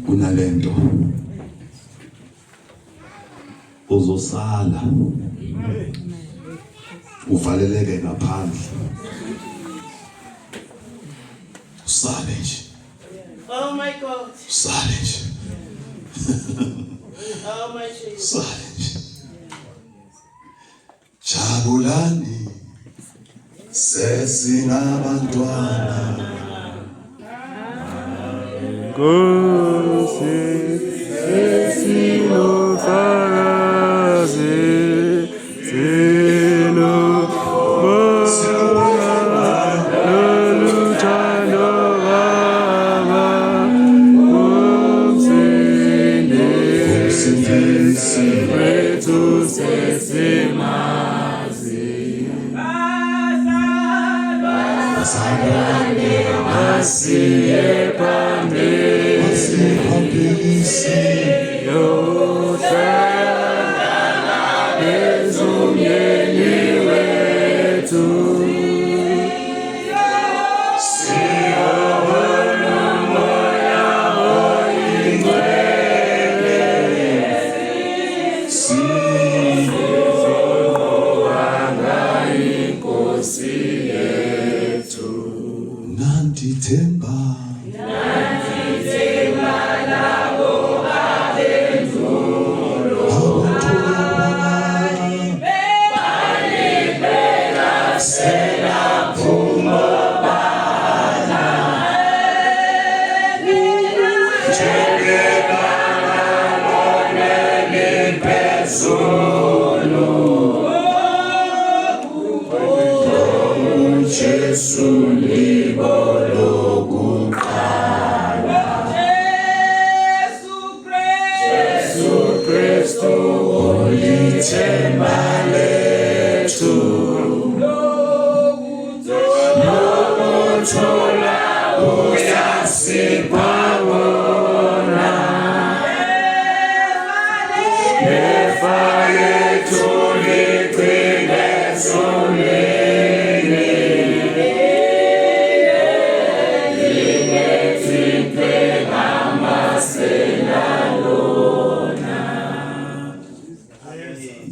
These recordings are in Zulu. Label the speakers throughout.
Speaker 1: kunalento uzosala uvaleleke ngaphandle usale nje.
Speaker 2: Oh my God.
Speaker 1: Sale nje.
Speaker 2: Oh my Jesus.
Speaker 1: Sale nje. Jabulani sesingabantwana
Speaker 3: Nkosi esinofakazi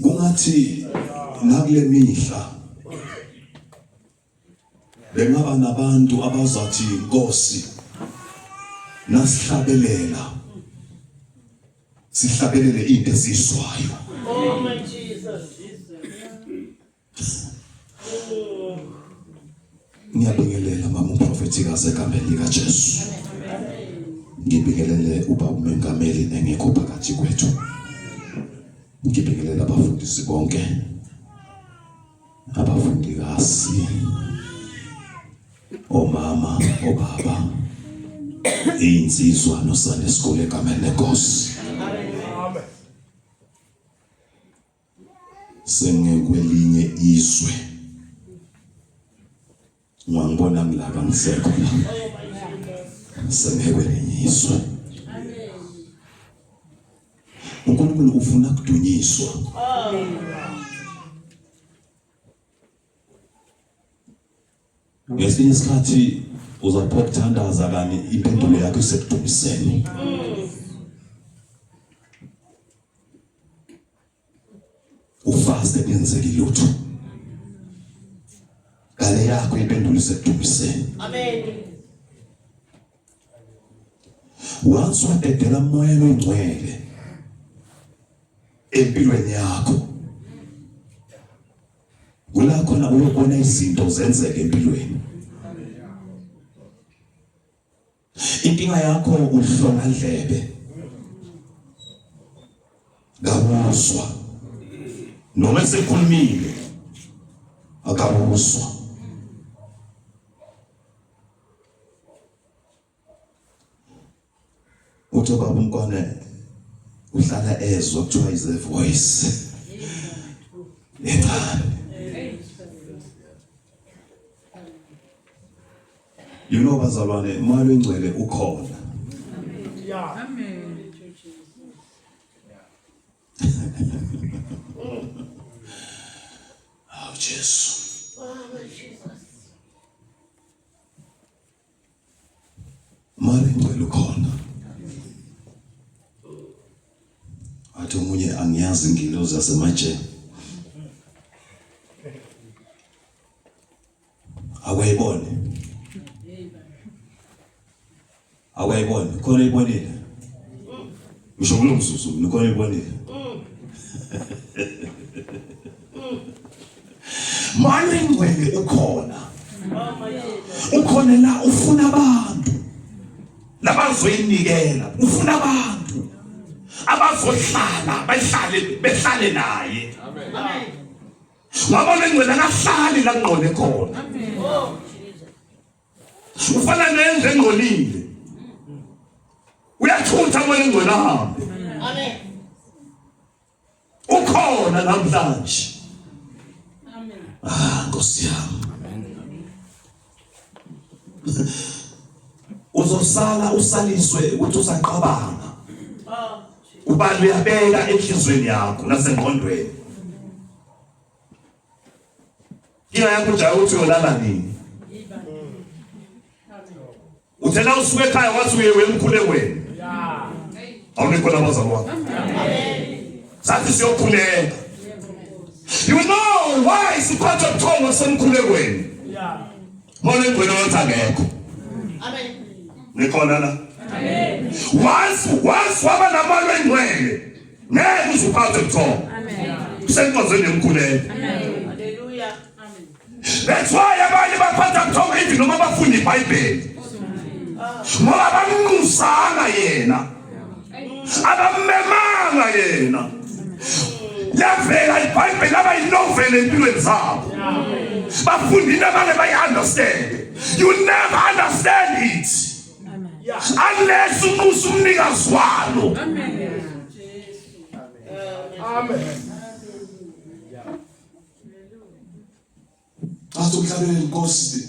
Speaker 1: kungathi nakule mihla bengaba nabantu abazathi Nkosi nasihlabelela sihlabelele into esizwayo.
Speaker 2: Oh my Jesus.
Speaker 1: Ngiyabingelela mama uprofethikazi egameni lika Jesu. Ngibingelele ubaba umengameli engekho phakathi kwethu. Ngibingelela abafundisi bonke, abafundikazi, omama, obaba, insizwa nosana esikole egameni leNkosi. Sengekwelinye izwe ngibona ngilaka ngisekho la. Sengekwelinye izwe. uNkulunkulu ufuna kudunyiswa. Ngesinye isikhathi uzaphoqa ukuthandaza kani impendulo yakho isekudumiseni. Ufaste kuyenzeka lutho. Kale yakho impendulo isekudumiseni.
Speaker 2: Amen.
Speaker 1: Once wadedela umoya oyingcwele empilweni yakho, kula khona uyobona izinto zenzeka empilweni. Inkinga yakho uhlonga ndlebe ngabuzwa noma sekhulumile akabuzwa. Uthi baba uMkone uhlala ezwa kuthiwa is a voice encane. You know bazalwane, imali engcwele ukhona.
Speaker 4: Amen.
Speaker 1: Oh Jesu. Imali engcwele ukhona. angiyazi ingilosi yasemajele. Awayibone. Awayibone, khona ibonile. Ngisho kulo mzuzu nikhona ibonile. Manje ngwele ukhona. Ukhona la ufuna abantu. Labazoyinikela, ufuna abantu. Abazohlala, behlale naye.
Speaker 2: Amen.
Speaker 1: Ngabona ngwele akahlali la ngqone khona.
Speaker 2: Oh, Jesus.
Speaker 1: Ufana nenze ngqolile. Uyathutha manje ngwele ahambe.
Speaker 2: Amen.
Speaker 1: Ukhona namhlanje.
Speaker 2: Amen.
Speaker 1: Nkosi yami. Uzosala usaliswe ukuthi usaqabanga.
Speaker 2: Oh,
Speaker 1: Ubani uyabeka enhlizweni yakho nasengqondweni. Kila yakho nje ukuthi uyolala nini? Uthena usuke ekhaya wathi uye emkhulekweni.
Speaker 2: yeah.
Speaker 1: Awunikho nabazali wakho.
Speaker 2: Amen.
Speaker 1: Sathi siyokhuleka. You know why siphatha ubuthongo semkhulekweni?
Speaker 2: Yeah.
Speaker 1: Mona ngwena wathi akekho.
Speaker 2: Amen.
Speaker 1: Nikhona la?
Speaker 2: Amen.
Speaker 1: Once waba namalo engcwele, ngeke uzuphathe ubuthongo.
Speaker 2: Amen.
Speaker 1: Kusenkonzweni yomkhuleko.
Speaker 2: Amen. Hallelujah. Amen.
Speaker 1: That's why abanye baphatha ubuthongo even noma bafunda iBhayibheli. Ngoba bamnqusanga yena. Abamemanga yena. Yavela iBhayibheli abayinoveli empilweni zabo. Bafunda into abangeke bayi-understand. You never understand it. Unless unqusa umnikazi walo.
Speaker 2: Amen.
Speaker 3: Asumhlabeni Nkosi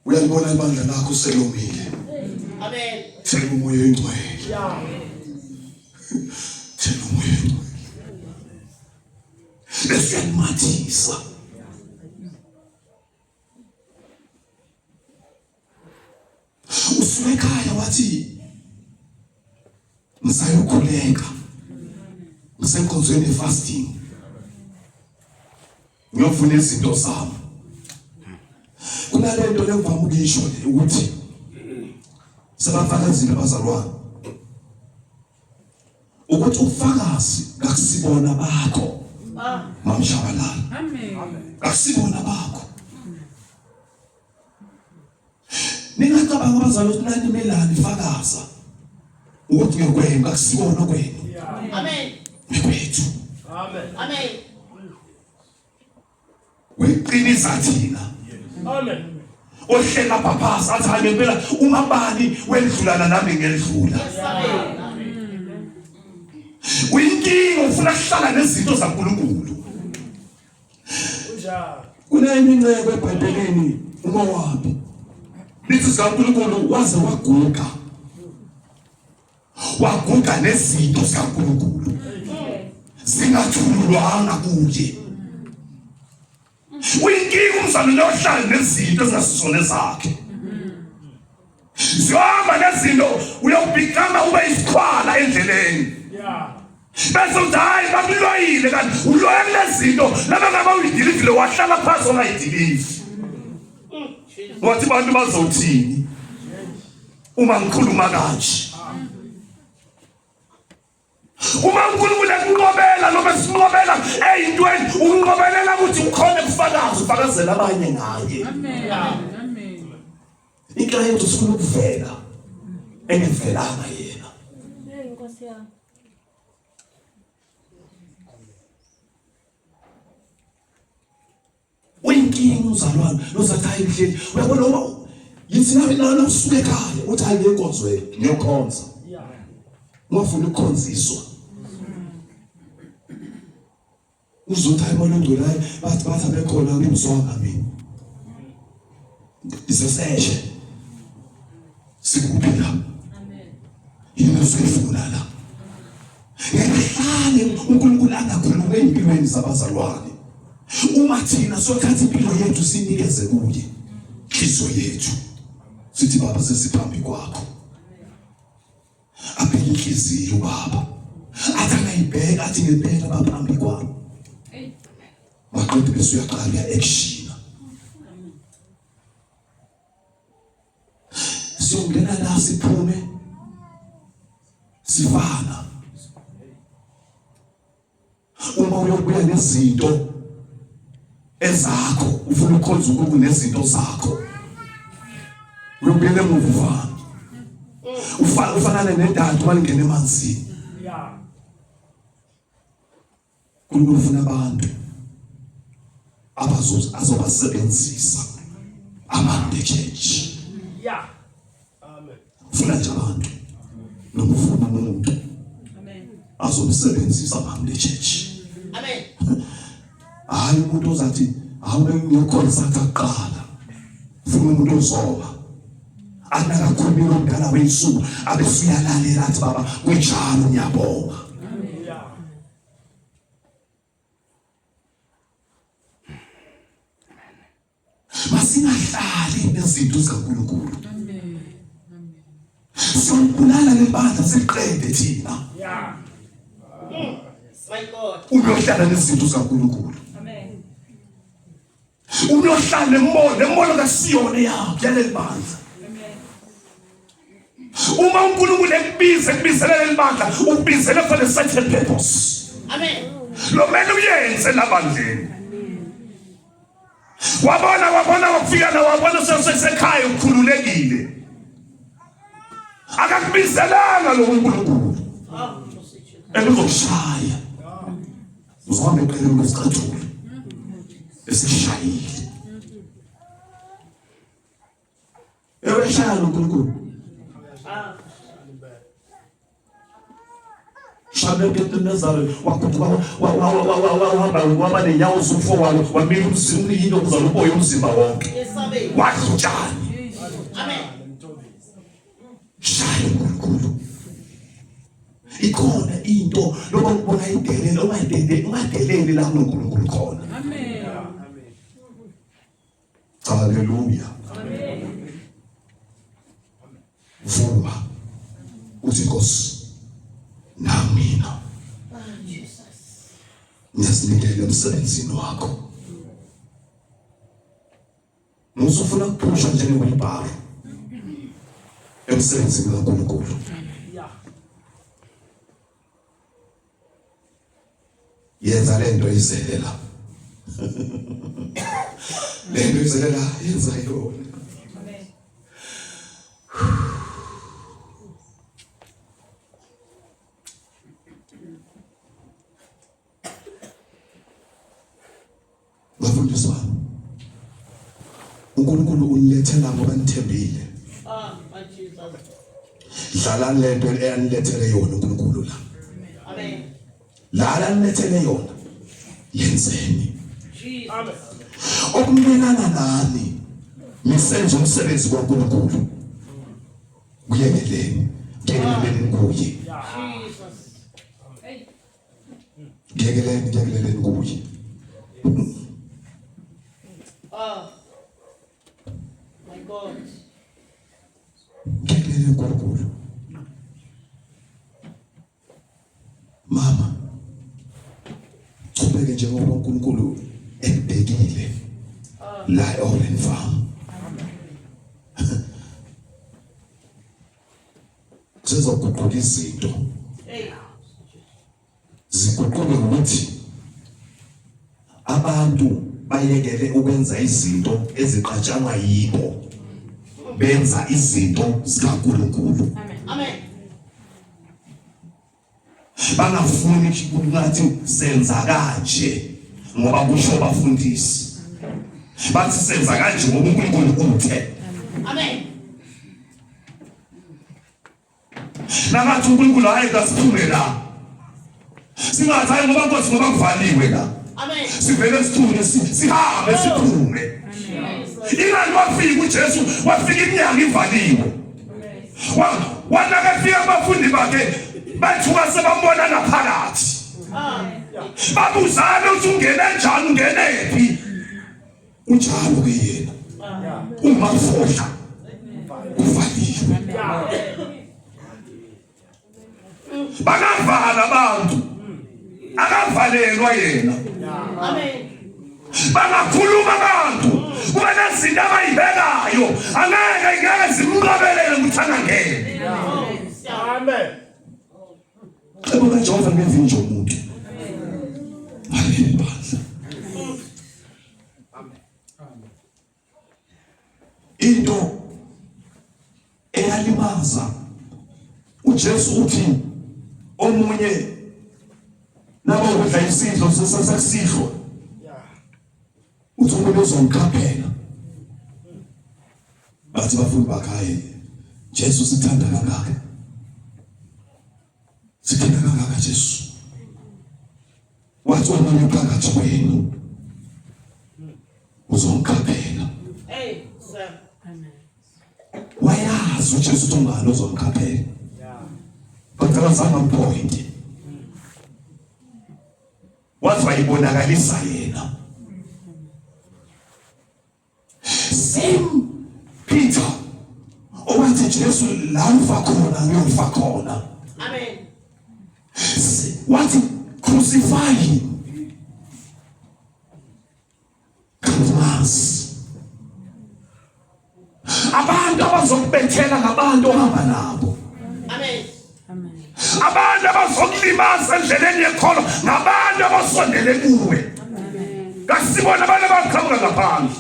Speaker 3: uyalibona ibandla lakho selomile.
Speaker 2: Amen.
Speaker 3: Thela umoya oyingcwele.
Speaker 2: Yeah.
Speaker 3: Thela umoya oyingcwele.
Speaker 1: Besiyamathisa. Usuke ekhaya wathi ngisayokhuleka. Ngisenkonzweni fasting. Ngiyofuna izinto zami. Kunalento lengivama ukuyisho ukuthi sebafaka izinto abazalwane. Ukuthi ufakazi ngakusibona bakho. Mamshabalala. Amen. Akusibona bakho. Ningacabanga abazalwane ukuthi nani melani fakaza. Ukuthi ngekwenu akusibona kwenu.
Speaker 2: Amen.
Speaker 1: Ngekwethu.
Speaker 2: Amen. Amen.
Speaker 1: Weqiniza thina.
Speaker 2: Amen.
Speaker 1: Ohlela phaphasa athi hayi ngempela umabani wedlulana nami ngedlula.
Speaker 2: Yes, amen.
Speaker 1: Uyinkinga ufuna kuhlala nezinto zaNkulunkulu.
Speaker 2: Unjalo.
Speaker 1: Kunenye incebo eBhayibhelini uMowabi. Lithi zikaNkulunkulu waze waguga. Waguga nezinto zikaNkulunkulu. Zingathululwanga kuye. Uyinkinga umzalwane ohlala nezinto ezingasizona zakhe. Zihamba nezinto uyobhikama ube isikhwala endleleni.
Speaker 2: Yeah.
Speaker 1: Bese uthi hayi bakuloyile kanti uloya kulezinto laba ngaba uyidilivile wahlala phansi ongayidilivi. Wathi bantu bazothini uma ngikhuluma kanje? Uma uNkulunkulu ekunqobela noma sinqobela eyintweni unqobelela ukuthi ukhona ukufakaza ufakazela abanye ngaye.
Speaker 2: Amen. Amen.
Speaker 1: Inkinga yethu sifuna ukuvela engevelanga yena.
Speaker 2: Inkosi yami.
Speaker 1: Uyinkinga uzalwane lozathi hayi mhleli uyabona uma yithi nalo usuke ekhaya uthi hayi ngenkonzweni ngiyokhonza. Ngafuna ukukhonziswa. Uzothi hayi manje ngcolayo bathi bekhona ngimzwanga mina. Iseseshe. Sikuphi la? Amen. Yini usifuna la? Ngihlale uNkulunkulu angakhuluma empilweni zabazalwane. Uma thina sokhathi impilo yethu sinikeze kuye. Inhliziyo yethu. Sithi baba sesiphambi kwakho. Aphe inhliziyo baba. Athana
Speaker 3: uyayibheka athi ngempela baphambi kwami waqeda bese uyaqala action siyongena la siphume sivana uma uyobuya nezinto ezakho ufuna ukukhonza uNkulunkulu nezinto zakho uyobuyela emuva ufana nedada walingena emanzini uNkulunkulu ufuna abantu azobasebenzisa amande church
Speaker 2: Amen.
Speaker 3: ufuna nje abantu nomfuna umuntu azobasebenzisa amande church hayi umuntu ozathi awube ngiyokhonza kuqala ufuna umuntu ozoba anakakhulumela umdala weyisuku abesuyalalela athi baba kunjalo ngiyabonga masingahlali nezinto zikaNkulunkulu sonibulala lebandla siqede thina
Speaker 2: My God.
Speaker 3: uyohlala nezinto zikaNkulunkulu
Speaker 2: Amen.
Speaker 3: uyohlala nemono kaSiyoni yakho yaleli bandla uma uNkulunkulu ekubizela leli bandla ukubizela for a certain purpose
Speaker 2: Amen.
Speaker 3: lo mele uyenze labandleni wabona wakufika na wabona sesekhaya ukukhululekile akakubizelanga lo uNkulunkulu ezokushaya uzama eqeleni kwesicathulo esishayile eweshaya lo uNkulunkulu shabe ketenezalo wakuba wahamba nenyawo zomfowabo wamila umzimba into kuzala uboya umzimba wonke wahlutshani shaya uNkulunkulu ikhona into loba ubona idelele ungadeleli la kuNkulunkulu khona
Speaker 2: Amen.
Speaker 3: haleluya vuma uthi Nkosi namina ngiyazinikela emsebenzini wakho musufuna ukuphusha njengewilbaro emsebenzini kaNkulunkulu yenza lento izelela lento izelela yenza yona bafundiswa uNkulunkulu unilethela ngoba nithembile
Speaker 2: My Jesus.
Speaker 3: dlala lento eyanilethele yona uNkulunkulu la
Speaker 2: Amen.
Speaker 3: la nilethele yona yenzeni
Speaker 2: Jesus.
Speaker 3: okumelana nani nisenze umsebenzi kaNkulunkulu kuyekeleni kuye
Speaker 2: Jesus.
Speaker 3: kuyekeleni kuye
Speaker 2: My God.
Speaker 3: kuyekeleni uNkulunkulu mama ubeke njengoba uNkulunkulu ebhekile la Orange Farm sizoguqula izinto
Speaker 2: Hey.
Speaker 3: ziguquke ukuthi abantu bayekele ukwenza izinto eziqatshangwa yibo benza izinto zikaNkulunkulu
Speaker 2: Amen.
Speaker 3: bangafuni ukuthi senza kanje ngoba kusho bafundisi bathi senza kanje ngoba uNkulunkulu uthe
Speaker 2: Amen.
Speaker 3: namathi uNkulunkulu hayi kasiphume la singathi hayi ngoba Nkosi ngoba kuvaliwe la
Speaker 2: Amen.
Speaker 3: sivele sithule sihambe siphume ingani wafika uJesu wafika iminyaka ivaliwe wanakafika abafundi bakhe bathuka sebambona ngaphakathi babuzana ukuthi ungene njani ungenephi unjalo ke yena uma ufohla kuvaliwe bakavala abantu
Speaker 1: akavalelwa yena.
Speaker 2: Amen.
Speaker 1: Bangakhuluma abantu kuba nezinto abayibekayo angeke zimqabelele ukuthi angangene.
Speaker 2: Amen.
Speaker 3: Ebuka Jehova ngevinjo umuntu. Haleluya. Into eyalimaza uJesu uthi omunye nabo ukudla isidlo sesakusidlo uthi umuntu uzomkhaphela bathi bafundi bakhaye Jesu sithanda kangaka Jesu wathi omunye uphakathi kwenu uzomkhaphela.
Speaker 2: Hey, sir.
Speaker 3: Wayazi uJesu ukuthi ungalo uzomkhaphela. Kodwa azama point. Wathi wayibonakalisa yena. Same Peter. Owathi Jesu la ufa khona ngiyofa khona.
Speaker 2: Amen.
Speaker 3: Wathi crucify him. Abantu abazokubethela ngabantu ohamba nabo.
Speaker 2: Amen.
Speaker 1: Abantu abazokulimaza endleleni yekholo ngabantu abasondele kuwe. Kasibona abantu abaqhamuka ngaphandle.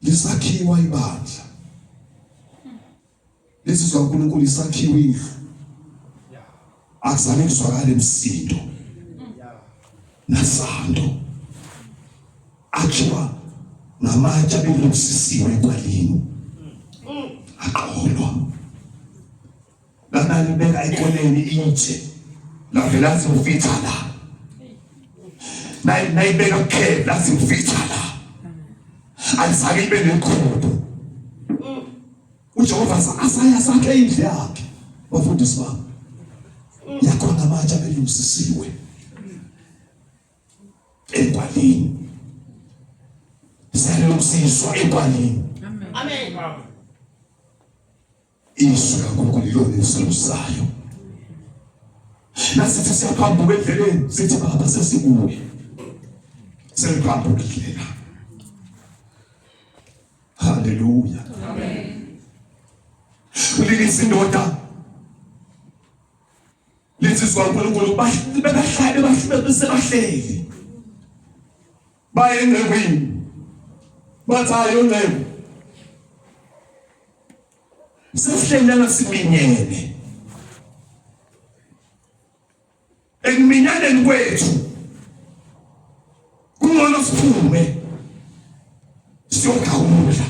Speaker 3: Lisakhiwa ibandla. Lesizwa uNkulunkulu isakhiwa indlu. Akuzange kuzwakale umsindo. Nasando. Achiwa ngamatshe abelosisiwe ekwalini. Aqolwa. Lana libeka ekoneni itshe. Lavela simfitha la. Nayibeka khe la simfitha la. Alizake ibe nekhulu. uJehova asaya sakhe indlu yakhe. Bafundisi bami. Yakhona amatshe abelosisiwe. Ekwalini. Siyalungisiswa ekwalini.
Speaker 2: Amen.
Speaker 3: Izwi kaNkulunkulu lilona elisusayo. Nasithi siyaphambuka endleleni sithi baba sesibuye. Siyaphambuka endleleni. Haleluya.
Speaker 2: Amen.
Speaker 3: Ulilisa indoda. Litsizwa uNkulunkulu bahleli. Baye engcebweni. Bathi hayo ngcebo. Sesihlelana siminyene. Ekuminyaneni kwethu kungcono siphume siyogawula.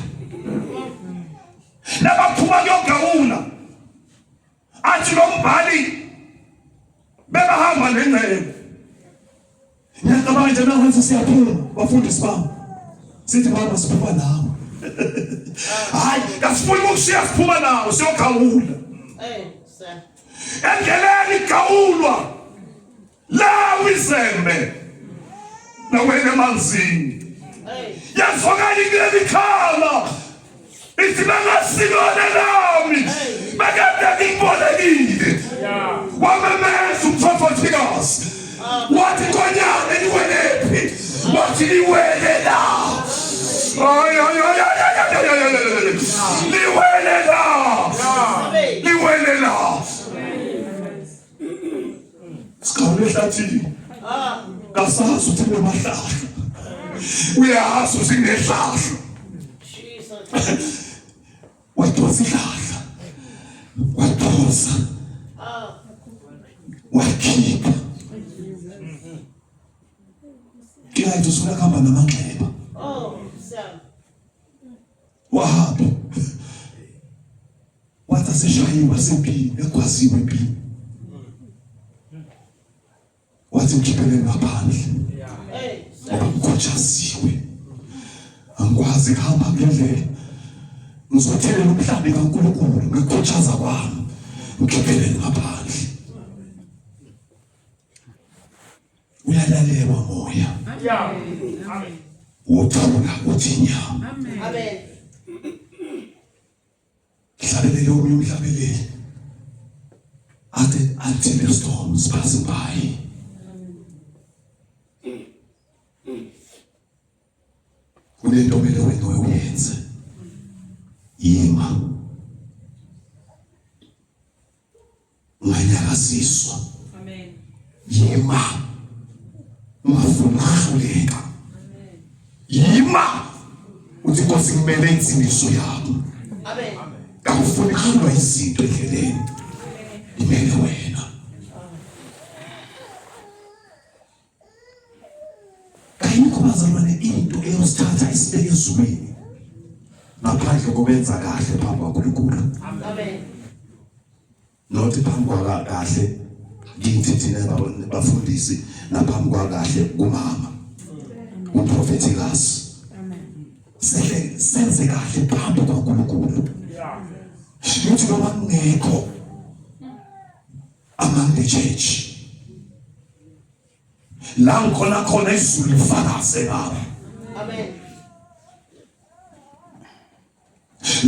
Speaker 3: Nabaphuma kuyogawula athi lo mbhali bebahamba nengcebo. Ngiyacabanga nje manje siyaphuma bafundisi bami. Sithi baba siphuma nawe. Hayi kasifuni ukushiya siphuma nawe siyogawula.
Speaker 2: Hey, sir.
Speaker 1: Endleleni gawulwa la wizembe na wena emanzini.
Speaker 2: Hey.
Speaker 1: Yazwakala ingene ikhala ithi bangasikona nami bakade ngibonekile wamemeza umthofotikazi wathi konyana niwelephi wathi niwele la niwele la sikawule hlathini kasazi uthi nemahlahla uyazi uthi nehlahla
Speaker 2: Jesus.
Speaker 3: wadosa ihlahla wadosa wakhipha kingathi usufuna kuhamba namanxeba
Speaker 2: Oh, sir.
Speaker 3: wahamba wathi aseshayiwa sempini ekwaziwe empini wathi mkhiphele ngaphandle
Speaker 2: Hey,
Speaker 3: ngoba
Speaker 2: sir.
Speaker 3: mkhotshaziwe angikwazi kuhamba ngendlela ngizothelela umhlaba kaNkulunkulu ngekhotshaza kwami mkhiphele ngaphandle. Uyalalelwa moya.
Speaker 2: Amen.
Speaker 3: Uthula uthi nyama.
Speaker 2: Amen.
Speaker 3: Hlabelele omunye umhlabeleli until the storms passing by. Kunento kumele wena uyenze. Yima. Nganyakaziswa.
Speaker 2: Amen.
Speaker 3: Yima. Ungafuna ukuhluleka.
Speaker 2: Amen.
Speaker 3: Yima. Uthi Nkosi kumele insindiso yami.
Speaker 2: Amen.
Speaker 3: Akufuni kuhlulwa izinto endleleni. Imele wena. Kayikho bazalwane into eyosithatha isibeke ezulwini ngaphandle kokwenza kahle phambi kwaNkulunkulu.
Speaker 2: Amen.
Speaker 3: Nothi phambi kwakahle ngithi thina bafundisi naphambi kwakahle kumama uPropheticus. Senze kahle phambi kwaNkulunkulu. Uthi noma ngekho among the church la khona izulu lifakaze baba.
Speaker 2: Amen.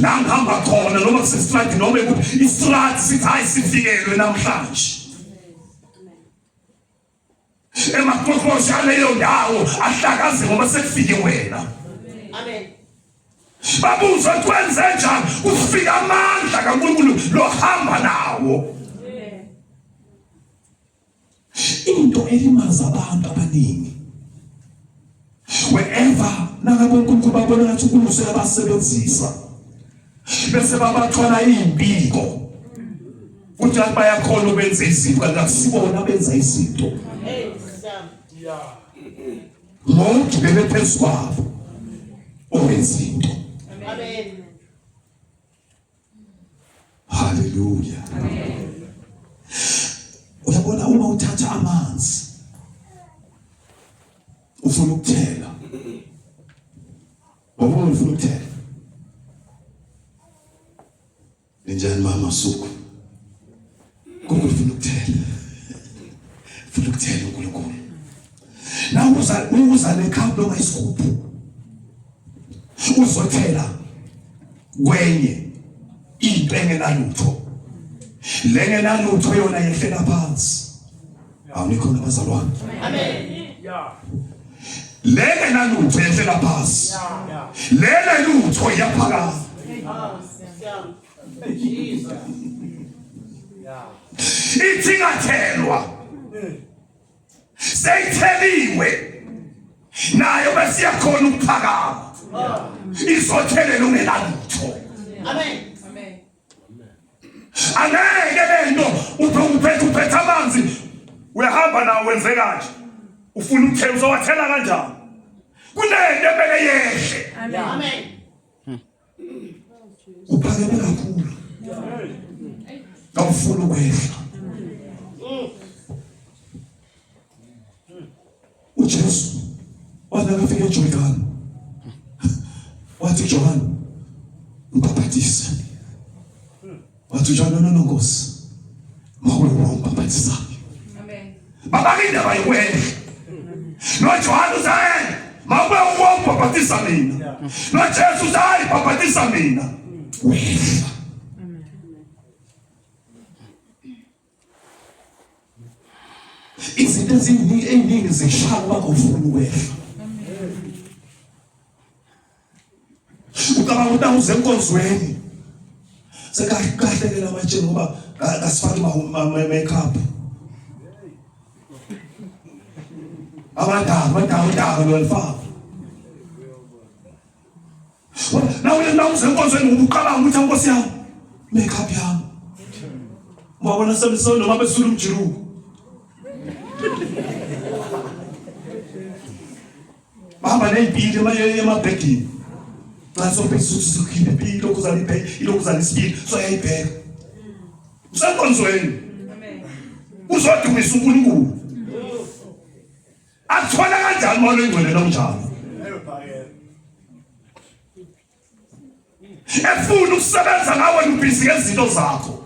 Speaker 3: La ngihamba khona noma kusestrati noma istrati sithi hayi sifikelwe namhlanje. Emakhokhoshi aleyo ndawo ahlakaze ngoba sekufike wena.
Speaker 2: Amen.
Speaker 3: Babuza kwenze njani ufika amandla kaNkulunkulu lohamba nawo. Into elimaza abantu abaningi wherever nakabe uNkulunkulu babona ngathi uNkulunkulu useyabasebenzisa bese babathwala impiko futhi bayakhona ukwenza izinto kanti akusibona benza izinto. Ngoba bebe phezu kwabo owenza into.
Speaker 2: Amen.
Speaker 3: Hallelujah. Amen. Uyabona uma uthatha amanzi ufuna ukuthela. Wabona ufuna ukuthela. Njani mama suku? Konke ufuna ukuthela. Ufuna ukuthela uNkulunkulu. Nawu uza nekhaphu noma isigubhu. Uzothela kwenye into engenalutho. Lengenalutho yona yehlela phansi. Awunikho nabazalwane.
Speaker 2: Amen.
Speaker 3: Lengenalutho yehlela phansi. Lengenalutho yaphakama.
Speaker 2: Jesus.
Speaker 3: Ithingathelwa. Seyitheliwe. Nayo bese yakhona ukuphakama. Izothelela ungenalutho.
Speaker 2: Amen.
Speaker 3: Angeke lento uphethe amanzi uyahamba nawo wenze kanje ufuna ukuthela uzowathela kanjani kunento ebeke yehle.
Speaker 2: Amen.
Speaker 3: Uphakeme kakhulu awufuna ukwehla. uJesu wathi akafika eJordani wathi John mbaphathise. Wathi John no Nkosi mawuwe umbaphathisa. Amen. Babakinde bayiwele. No John uzaye mawuwe umbaphathisa mina. No Jesu uzaye baphathisa mina. Wehla. Izinto eziningi zishaya bakufuna ukwehla. Ukaba udawu zenkonzweni sekahlekela manje ngoba kasifaki makeup abadala lolifaka nawe uzenkonzweni ubuqabanga ukuthi Nkosi yami makeup yami ubabona semisolo noma besula umjiruko bahamba ney'pili emabhegini xa sophezisukhiphe impilo lokuzala ibheke ilokuzala isibili soyayibheka usenkonzweni uzodumisa uNkulunkulu athola kanjani moya oyingcwele nomnjalo efuna ukusebenza ngawe ubhizi ngezinto zakho.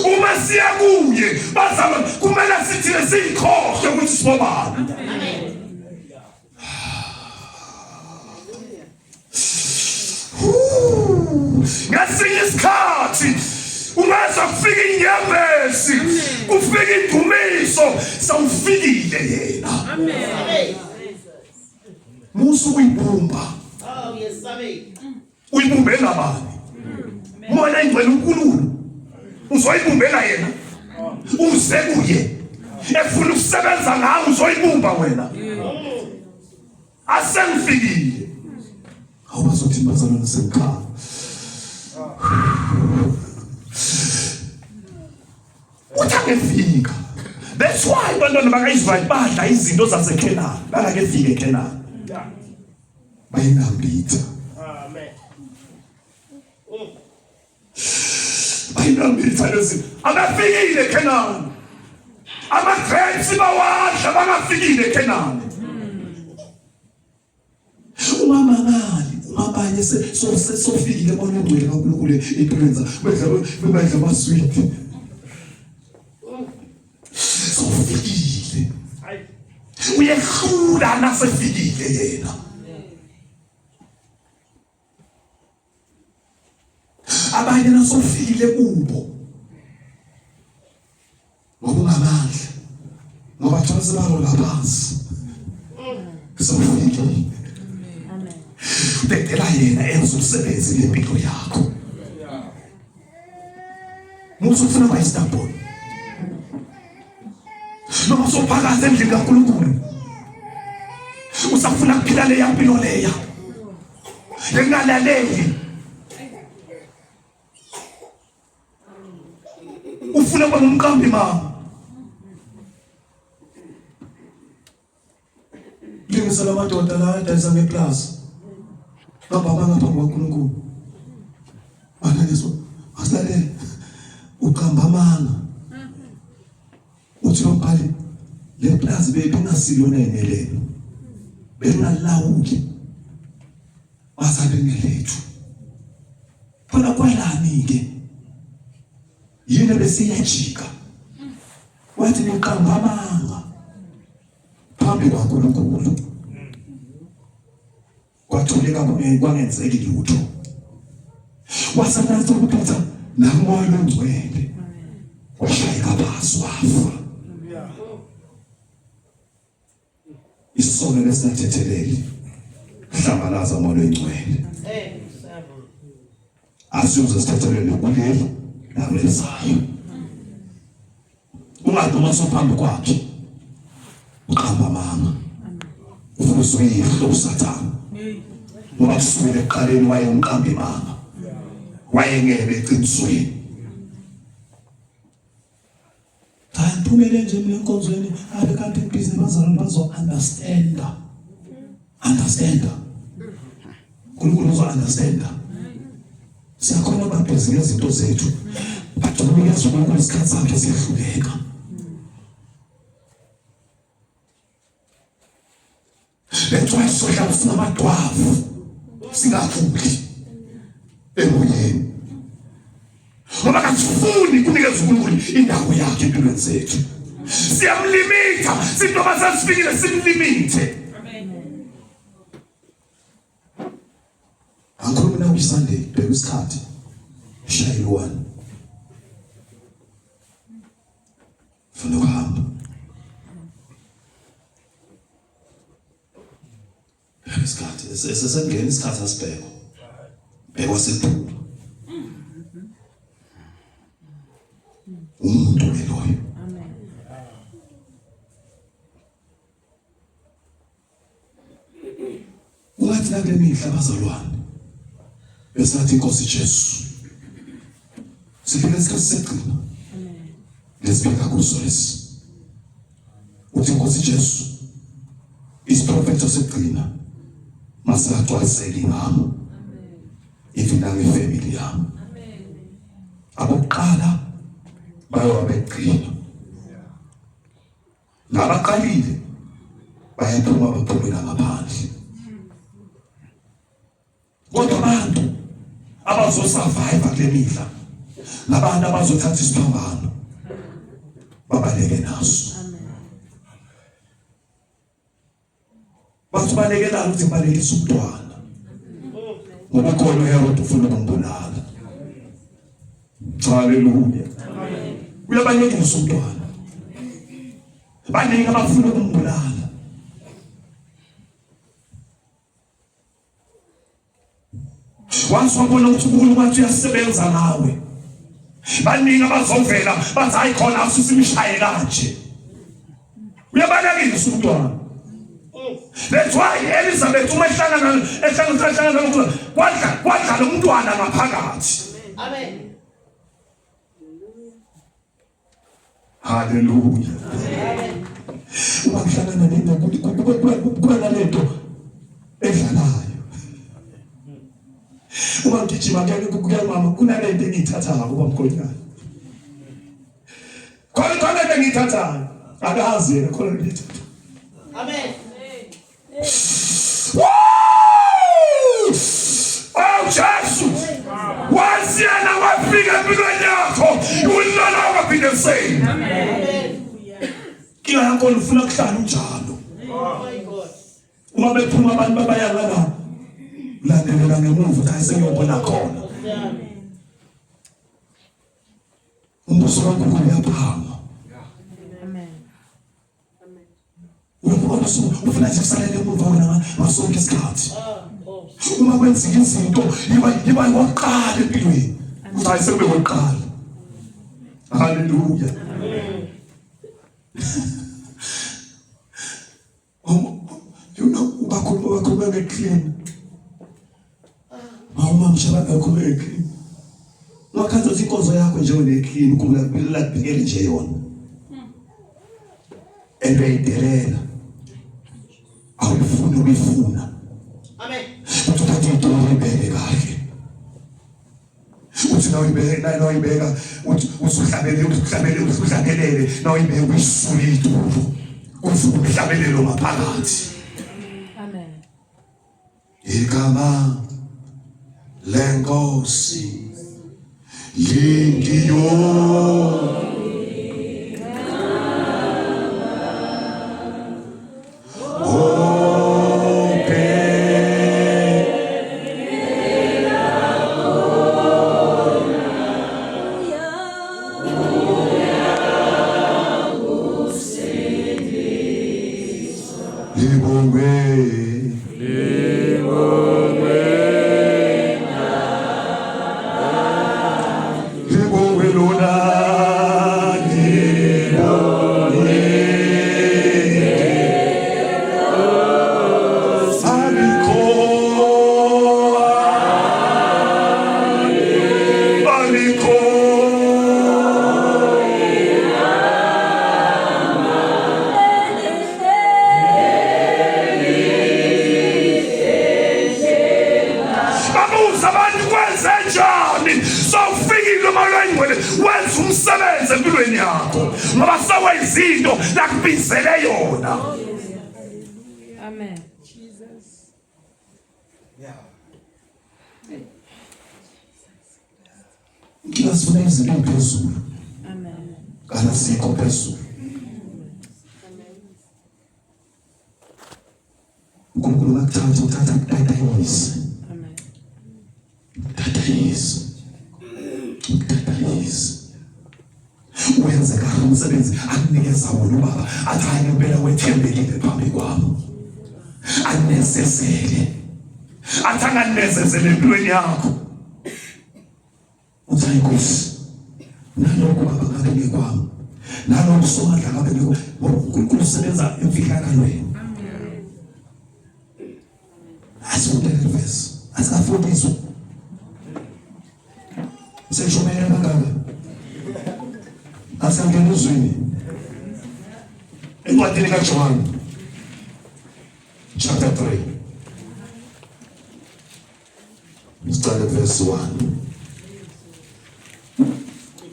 Speaker 3: Uma siya kuye bazalwane kumele sithile siyikhohle ukuthi sibobani. Ngesinye isikhathi
Speaker 1: ungaze kufika inyembezi kufika indumiso sawufikile yena
Speaker 2: Amen.
Speaker 3: musu uyibumba
Speaker 2: Oh, yes, amen.
Speaker 1: uyibumbe ngabani moya ingcwele uNkulunkulu uzoyibumbela yena uze kuye efuna ukusebenza ngawe uzoyibumba wena asengifikile
Speaker 3: awubazothi bazalwane semkhaya
Speaker 1: uthangefika. That's why abantwana bakaIsrael badla izinto zaseKhenani bangakefika eKhenani
Speaker 3: bayinambitha
Speaker 2: Amen.
Speaker 1: bayinambitha lezi abafikile eKhenani ama-grapes bawadla bangafikile eKhenani.
Speaker 3: ungamangali ungabanye sofikile bona ungcwele kaNkulunkulu empilweni zakho bedla amaswiti sofikile
Speaker 1: uyehlula nasefikile yena.
Speaker 3: abanye nasofikile kubo ngoba ungamandla ngoba thina sibarola phansi sofikile dedela yena enza umsebenzi ngempilo yakho musu ufuna bayistabona noma sophakathi endlini kaNkulunkulu usafuna kuphila leya mpilo leya engalaleli ufuna kuba ngumqambi mama lingisela amadoda la adayisa ngeplaza ngapha ngaphambi kwaNkulunkulu ananiso asilalele uqamba amanga uthi lombhali le plaza bebingasilonene lelo bengalawuki wasabe ngelethu phela kwalani ke yini besiyajika wathi niqamba amanga phambi kwaNkulunkulu kwathuleka kwangenzeki lutho wasanathi ukuphetha namoya ongcwele washayeka phansi wafa isono lesinathetheleli hlambalaza moya ongcwele asiyuze sithethelele kuleli nakulezayo ungaduma sophambi kwakhe uqamba amanga ufuna uyihlo usathana ngoba kusukela ekuqaleni wayengqamba imanga wayengebe eqinisweni Phumele nje mina enkonzweni abe kanti ibhizinisi bazalwane bazo-understanda uNkulunkulu uzo-understanda siyakhona babhizi ngezinto zethu but unikeza uNkulunkulu isikhathi sakhe siyahluleka lethu wayisohlala sinamadwavu singakhuli emoyeni ngoba kasifuni kunikeza uNkulunkulu indawo yakhe empilweni zethu siyamlimitha sintoba sasifikile simlimithe. Angikhulumi nawe Sunday bheka isikhathi shayile 1 funa ukuhamba bheka isikhathi sesengena isikhathi asibhekwa bhekwa sephuma umuntu loyo ungathi nakule mihla bazalwane besathi inkosi Jesu sifike isikhathi segcina lesibheka kuso lesi uthi inkosi Jesu isiprofetho segcina masagcwalisele ingamo ivina ngefamily yami abokuqala bayobegcina nabaqalile bayaphuma baphumela ngaphandle kodwa abantu abazosurvive kule mihla nabantu abazothatha isiphambano babaleke naso basubalekela ukuthi balekisa umntwana ngoba khona uHerod ufuna ukumbulala Hallelujah. Uyabalekisa umntwana. Baningi abafuna ukumbulala. Once wabona ukuthi uNkulunkulu uyasebenza nawe. Baningi abazovela bathi hayi khona asisimshaye kanje. Uyabalekisa umntwana. That's why Elizabeth umehlangana noNkulunkulu kwadla lo mntwana ngaphakathi.
Speaker 2: Amen.
Speaker 3: Hallelujah.
Speaker 2: Amen.
Speaker 3: Uma kuhlangana nento kuba nalento edlalayo. Uma ngijima kuya mama kunalento engiyithathayo kuba mkhonyana. Khona into engiyithathayo akazi yena khona into.
Speaker 2: Amen.
Speaker 3: Oh Jesus! Once you are wafika empilweni yakho, you will no longer be the same.
Speaker 2: Amen.
Speaker 3: Kila yakho ufuna kuhlala njalo.
Speaker 2: Oh my God.
Speaker 3: Uma bephuma abantu babayalana landelela ngemuva ukuthi ayisengiyobona khona. Umbuso kaNkulunkulu uyaphanga.
Speaker 4: Amen.
Speaker 3: Ufuna ukusalela emuva wena ngasonke isikhathi.
Speaker 2: Oh.
Speaker 3: Uma kwenza izinto yiba ngokuqala empilweni. Uthi ayisebe ngokuqala. Hallelujah. You know, ubakhuluma ngeclean. Mama mshaba kakhulu eclean. Wakhanza inkonzo yakho nje uneclean ukubila kubhekele nje yona. Ebeyidelela. Awufuni ukufuna.
Speaker 2: Amen.
Speaker 3: Uthatha into oyibeke kahle. Uthi nawo uyibeka uhlabelele nawo uyibeke uyisule idulu. Ufuna ukuhlabelelo maphakathi.
Speaker 4: Amen.
Speaker 3: Igama lenkosi lingiyo. Wenza umsebenzi empilweni yakho ngoba sawayizinto lakubizele yona.
Speaker 4: Amen. Jesus.
Speaker 3: Kila sifuna izinto eziphezulu.
Speaker 4: Amen.
Speaker 3: Kana sikho phezulu. uNkulunkulu uthatha kudayisa.
Speaker 4: Amen.
Speaker 3: Dadayisa. Wenze kahle umsebenzi akunikeza wona ubaba athi hayi impela wethembekile phambi kwami. Anesezele. Athi anganezezele empilweni yakho. Uthi Nkosi nalokho baba ngabe ngekwami. Nalokho somadla ngabe ngekho. uNkulunkulu usebenza emfihlakalweni. Asifundele verse. Asafundiswa. Sejumela kangaka. Asangena uzwini. Encwadini kaJohn chapter 3. Start at verse 1.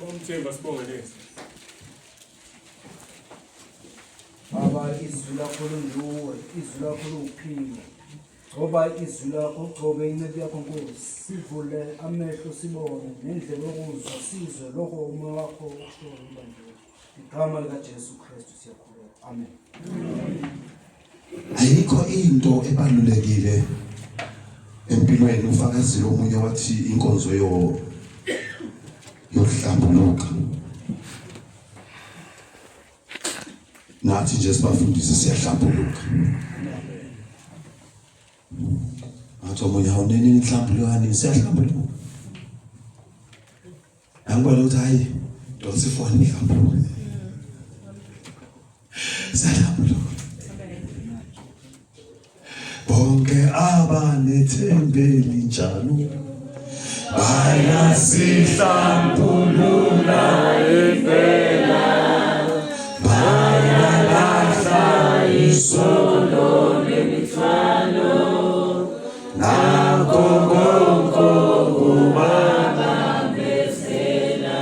Speaker 5: Umthemba sibonge lesi.
Speaker 6: Baba izwi lakho linguwe, izwi lakho liwuphilo. Ngoba izwi lakho ugcobe incebo yakho Nkosi. Sivule amehlo sibone nendlela yokuzwa sizwe lokho umoya wakho ushoyo manje. Igama lika Jesu Kristu siyakhuleka. Amen.
Speaker 3: Ayikho into ebalulekile empilweni ufakazile omunye wathi inkonzo yokuhlambuluka. Nathi nje sibafundise siyahlambuluka. Athi omunye awunene inhlambulukani siyahlambuluka. Angibona ukuthi hayi dosifone inhlambuluka. Siyahlambuluka. Bonke abanethembeli njalo bayasihlambulula impela bayalahla isono nemithwalo nakho konke kubabambezela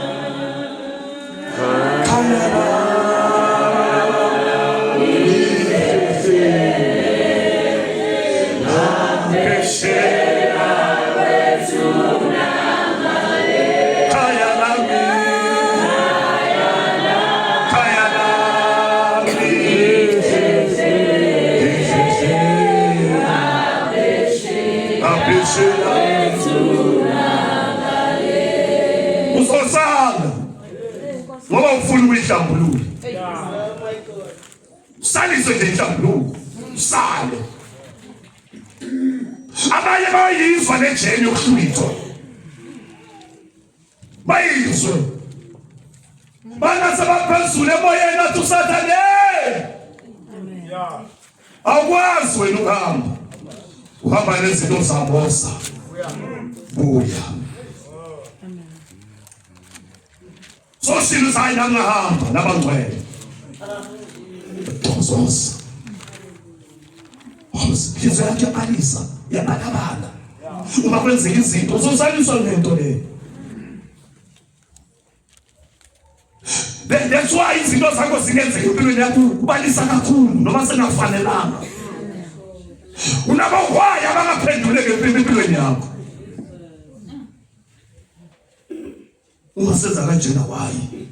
Speaker 3: Usosana ngoba ufuna ukuyihlambulula salise nje inhlambuluko sale abanye bayizwa lejeni yokuhlwithwa bayizwe bangase baphezulu emoyeni athi usathane awukwazi wena uhamba nezinto zamosa buya soshilo sayi nangahamba nabangcwele Tosos Hizwe yakhe alisa yabalabala uma kwenzeka izinto uzosaliswa ngento leyo. That's why izinto zakho zingenzeka empilweni yakho ubalisa kakhulu noma sengafanelanga. Unabahwaya abangaphenduleke empilweni yakho. Uma senza kanjena wayi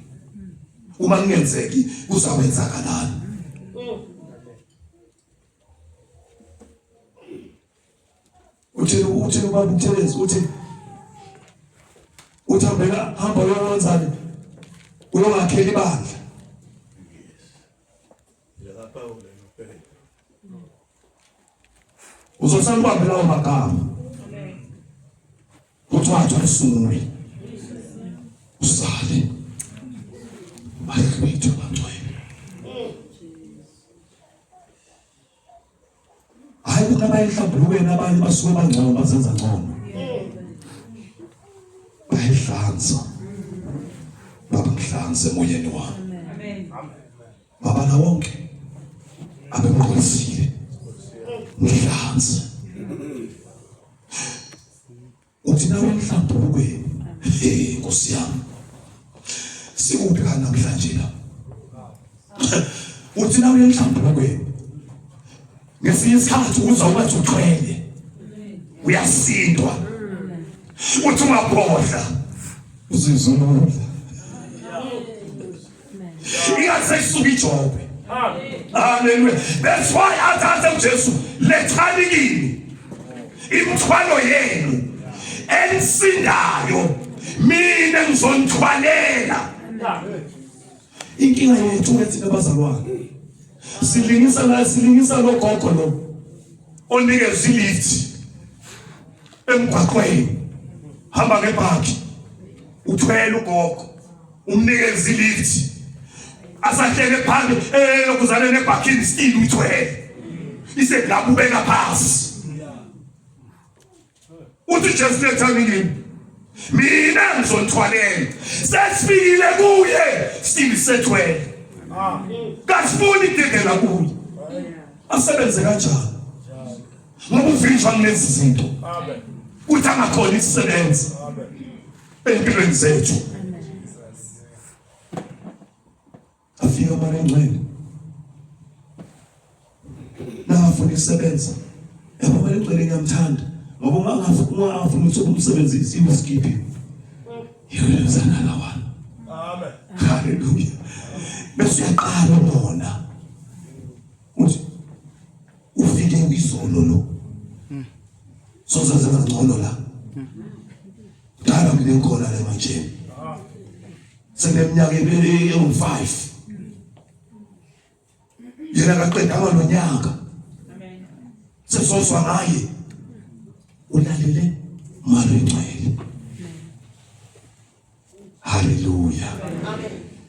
Speaker 3: uma kungenzeki kuzawenzakalani. Uthi ubaba uThelezi uthi hamba uyowenzani uyongakhela ibandla uzosala ubambe lawo magama uthi wathi usunguli usale bayikhetha bantwana hayi kunabayihlambulukeni abanye basuke bangcono bazenza ngcono bayihlanza baba mhlanze emoyeni wami baba na wonke abemqolisile mhlanze uthi nawe mhlambulukeni Nkosi yami sikuphi kana namhlanje la uthi nawe mhlambulukeni ngesinye isikhathi uzawuba uthwele uyasindwa uthi ungaphohla uzizulula iyasisuka ijobe haleluya. That's why athathe uJesu lethani kini imthwalo yenu ensindayo mina ngizonithwalela. Inkinga yethu ethi abazalwane silingisa lo gogo lo onikeza ilift emgwaqweni hamba ngebhaki uthwele ugogo umnikeza ilift asahleke phambi lokuzana nebhakini still uthwele ise lapho ubeka phansi uthi Jesu lethani mina ngizonithwalela sesifikile kuye still sethwele kasifuni idedela kuye asebenze kanjani ngoba uvinjwa kulezi zinto uthi angakhona isisebenzi empilweni zethu afika mara ngcwele nafuna isebenza yabo mara ngcwele ngiyamthanda ngoba ungafuna ukuthi umsebenzisi iskipi yezana lawana. Amen. Hallelujah. Bese uyaqala ubona uthi ufike izolo lo sozazenza ngcono la dala ngine khona la manje seneminyaka ewu5 yena kaqedanga nonyaka sesozwa ngaye ulalele malo engcwele. Hallelujah.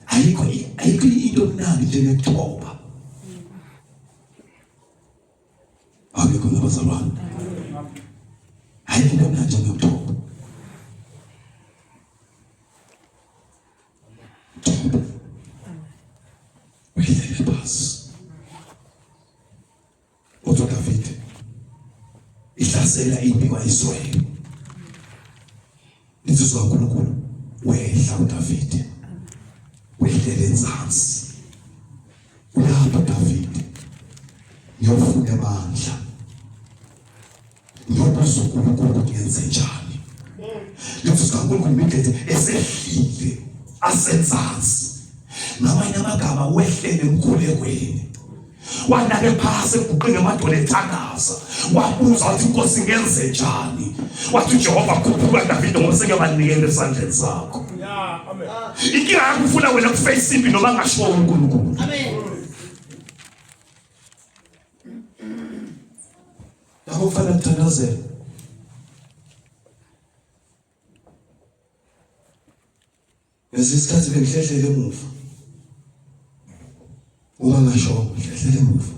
Speaker 3: Ayikho into mnandi njengekuthoba. Abekho nabazalwane. Ayikho into mnandi njengekuthoba. Wehlele phansi. Otho David ihlasela impi kwaIsrael. Insizwa kaNkulunkulu wehla uDavid. Wehlele enzansi. Uyapha David. Ngiyofuna amandla. Ngiyobuza uNkulunkulu ngenze njani. Insizwa kaNkulunkulu imidlethe esehlile asenzansi. Ngamanye amagama wehlele emkhulekweni. Wanake phasi eguqinge emadolo ethandaza. Wabuza wathi inkosi ngenze njani. Wathi uJehova khuphuka David ngoba sengiyabanikela esandleni sakho.
Speaker 5: Yeah, amen.
Speaker 3: Inkinga yakho ufuna wena kuface impi noma ngasho uNkulunkulu.
Speaker 2: Amen.
Speaker 3: Yakho fana kuthandazela. Ngesikhathi bengihlehlele emuva. Uma ngasho ngihlehlele emuva.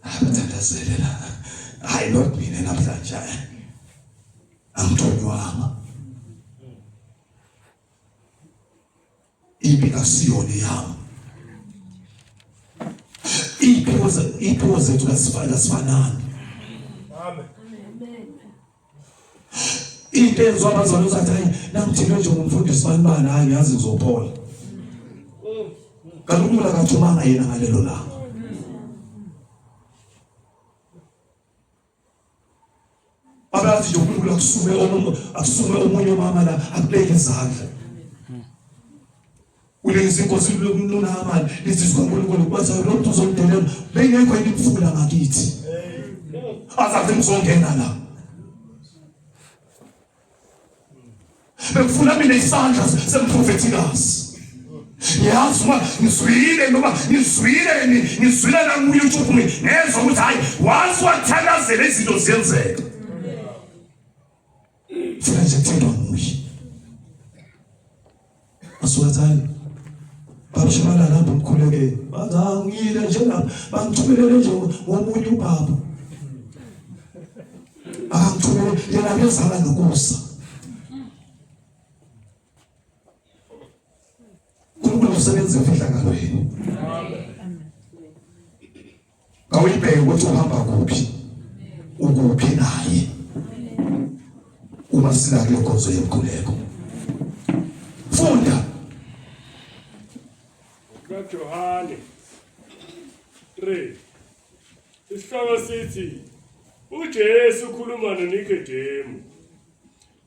Speaker 3: Abathandazela la. Hayi not mina namhlanje. Angithonywanga. Ibi akusiyona yami. Ipho zethu kasifanani.
Speaker 5: Amen.
Speaker 3: Into ezwa abazalwane uzathi hayi nangithilwe nje ngumfundisi bani hayi ngiyazi ngizophola. Kanti umuntu akathumanga yena ngalelo langa. Abathi nje uNkulunkulu akusume omunye umama la akubeke izandla. Ulengisa inkosi lokuNamani lithi uNkulunkulu kwathi lo muntu uzomdelela bengekho imfula ngakithi. Azathi ngizongena la. Befuna mina isandla semprofetikas. Yazi uma ngizwile na ku-YouTube ngezwe ukuthi hayi wazi wathandazela izinto ziyenzeka. Funa nje kuthendwa nguye. Asukathi babishimana lapho mkhulekeni. Bazangile nje lapha bangithubelele nje ngomunye ubaba. Angithubele yena bezala nokusa. uNkulunkulu usebenza emfihlakalweni. Kawuyibheke ukuthi uhamba kuphi. Ukuphi naye. Uma sila kule nkonzo yemkhuleko. Funda.
Speaker 5: KaJohane 3. Isihloko sithi uJesu ukhuluma noNikodemu.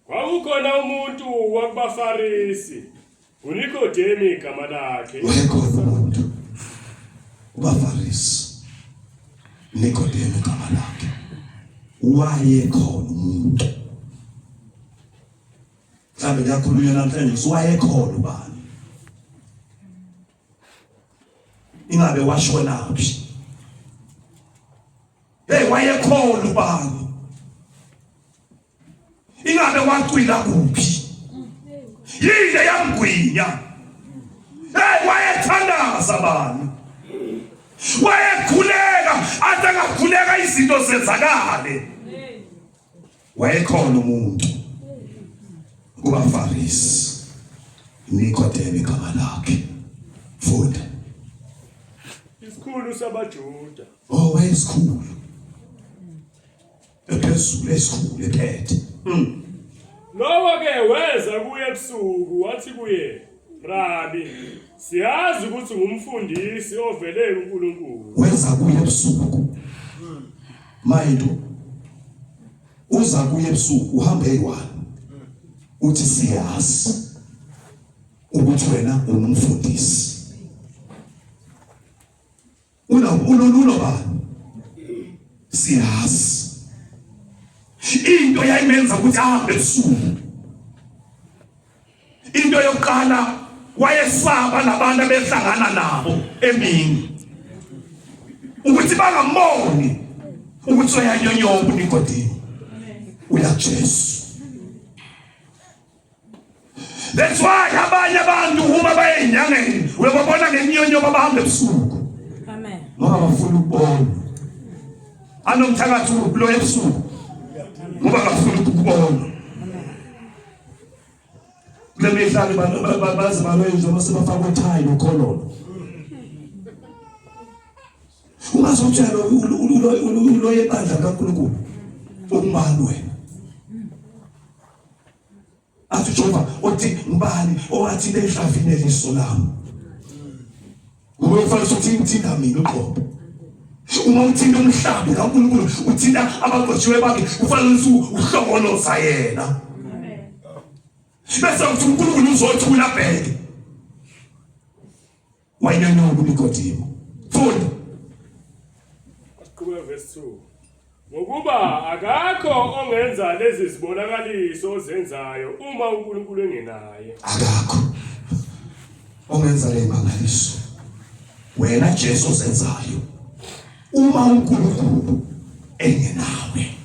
Speaker 5: Kwakukhona umuntu wakubaFarisi. uNikodemu igama lakhe.
Speaker 3: Wayekhona umuntu ubaFarisi. Nikodemu igama lakhe. Wayekhona umuntu. Mhlawumbe ngiyakhulunywa namhlanje wayekhona ubani. Ingabe washona phi? Hey wayekhona ubani. Ingabe wacwila kuphi? Yile yamgwinya. Hey wayethandaza bani. Wayekhuleka atakakhuleka izinto zenzakale. Wayekhona umuntu kubaFarisi. Nikodemu igama lakhe. Funda.
Speaker 5: Isikhulu sabaJuda.
Speaker 3: Oh wayesikhulu. Ephezulu esikhulu ephethe.
Speaker 5: Lowo-ke weza kuye ebusuku wathi kuye, Rabi, siyazi ukuthi ungumfundisi ovele uNkulunkulu.
Speaker 3: Weza kuye ebusuku. Mayinto. Uza kuye ebusuku uhamba eyiwani. Uthi siyazi ukuthi wena ungumfundisi. Uno bani? Siyazi. Into yayimenza ukuthi ahambe ebusuku. Into into yokuqala wayesaba nabantu abehlangana nabo emini ukuthi bangamboni ukuthi uyanyonyoba uNikodimo uya Jesu. That's why abanye abantu uma baye enyangeni uyababona ngeminyonyoba bahamba ebusuku.
Speaker 4: Amen.
Speaker 3: Ngoba bafuna ukubona. Anomthakathi lo ebusuku. Ngoba bafuna ukubona. Lemehlali baze balwenze basebafaka uThayi noKholono. Ungazotshela ulo yebandla kaNkulunkulu umbani wena. Athi Jehova othi ngubani owathi lehlafine lisolami. Uyofanele ukuthi ngithinta mina uqobo. Uma uthinta umhlaba kaNkulunkulu uthinta abaqotshiwe bakhe ufanele uhlokonoza yena. Bese uthi uNkulunkulu uzothula bheke. Wayinyoba uNikodimo. Funda.
Speaker 5: Asiqhubeke verse 2. Ngokuba akakho ongenza lezi zibonakaliso ozenzayo uma uNkulunkulu engenaye.
Speaker 3: Akakho ongenza le mangaliso wena Jesu ozenzayo uma uNkulunkulu engenawe.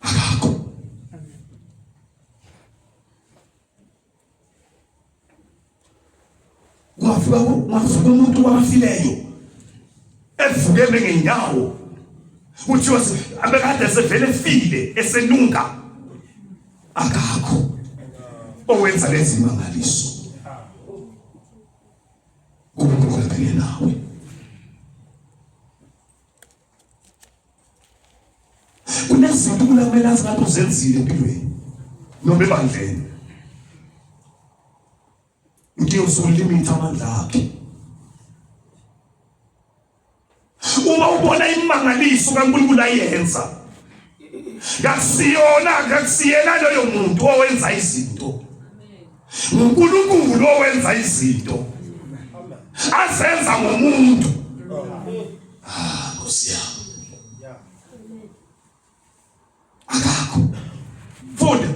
Speaker 3: Akakho. Ungafika umuntu wafileyo evuke ngenyawo uthi abekade sevele file esenunga. Akakho owenza lezi mangaliso uNkulunkulu abheke nawe. Kunezinto kulamela ngathi uzenzile empilweni noma ebandleni. Uthi usulimit amandla akhe. Uma ubona imangaliso kaNkulunkulu ayenza akusiyena loyo muntu owenza izinto. uNkulunkulu owenza izinto azenza ngomuntu. Nkosi yami. Akakho. Funda.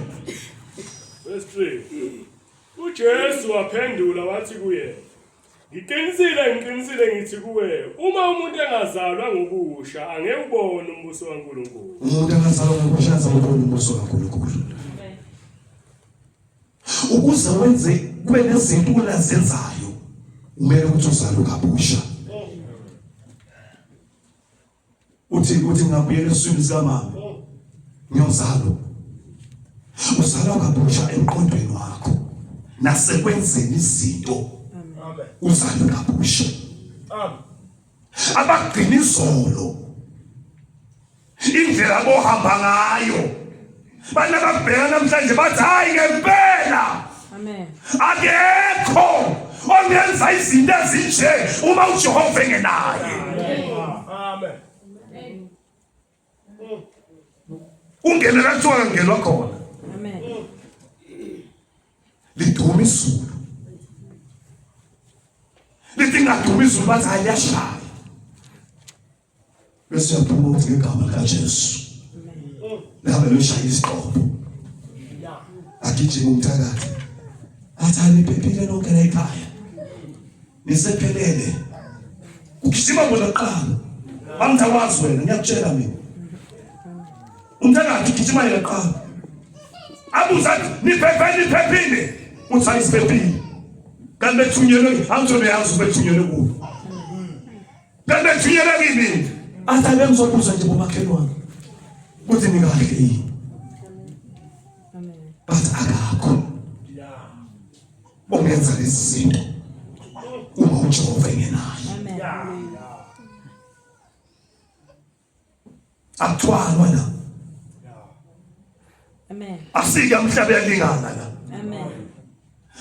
Speaker 5: Verse 3. uJesu waphendula wathi kuye, ngiqinisile ngithi kuwe, uma umuntu engazalwa ngobusha angeke ubone umbuso kaNkulunkulu.
Speaker 3: Umuntu engazalwa ngobusha azawubona umbuso kaNkulunkulu. Ukuze wenze kube nezinto unazenzayo umele ukuthi uzalwe kabusha. Uthi ngabuyela eswini sikamama ngiyozalwa. Uzalwa kabusha emqondweni wakho nasekwenzeni izinto. Uzalwe kabusha. Abagcina izolo indlela bohamba ngayo bana babheka namhlanje bathi hayi ngempela.
Speaker 4: Amen.
Speaker 3: Akekho ongenza izinto ezinje uma uJehova engenaye.
Speaker 5: Amen.
Speaker 3: Ungene la kuthiwa ngenwa khona.
Speaker 4: Amen.
Speaker 3: Liduma izulu. Lithi ngaduma izulu bathi hayi liyashaya. Bese uyaphuma uthi ngegama likaJesu. Ngabe loshaya isiqobo. Agijima umthakathi. Athani phephile nonke la ekhaya. Nisephelele. Ukishima bona qala. Angithawazi wena ngiyakutshela mina. Umthakathi ugijima yena qala. Abuza niphephile. Uthi ayisiphephile. Kanti bethunyelwe angizona yazi bethunyelwe kubo. Kanti bethunyelwe kimi. Athi bengizobuza nje bomakhelwane. Kuthi nikahle yini?
Speaker 4: Amen.
Speaker 3: Bathi akakho. Ongenza lezi zinto uma uJehova engenaye.
Speaker 4: Amen.
Speaker 3: Akuthiwa wena.
Speaker 4: Amen.
Speaker 3: Asike umhlaba yalingana la.
Speaker 4: Amen.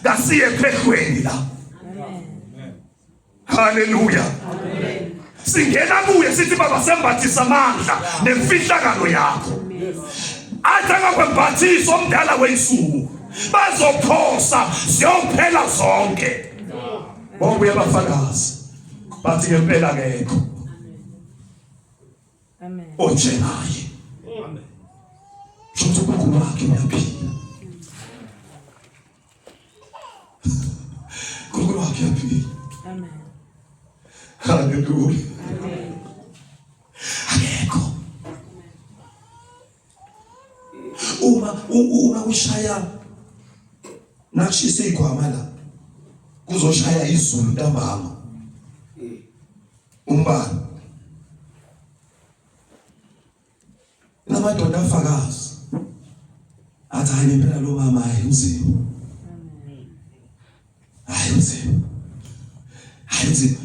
Speaker 3: Kasiye ephekweni la.
Speaker 4: Amen.
Speaker 3: Hallelujah.
Speaker 4: Amen.
Speaker 3: Singena kuye sithi baba sembathisa amandla nemfihlakalo yakho. Athi angakwembathisa omdala wensuku bazophosa siyophela zonke. Bobuye abafakazi bathi ngempela akekho.
Speaker 4: Amen.
Speaker 3: Onje naye. Amen. Shothi uNkulunkulu wakhe uyaphila. uNkulunkulu. Akekho. Uma ushaya nakushisa igwama la kuzoshaya izulu ntambama. Umbani namadoda afakazi athi hayi impela lo mama hayi uzima. Hayi uzima. Hayi uzima.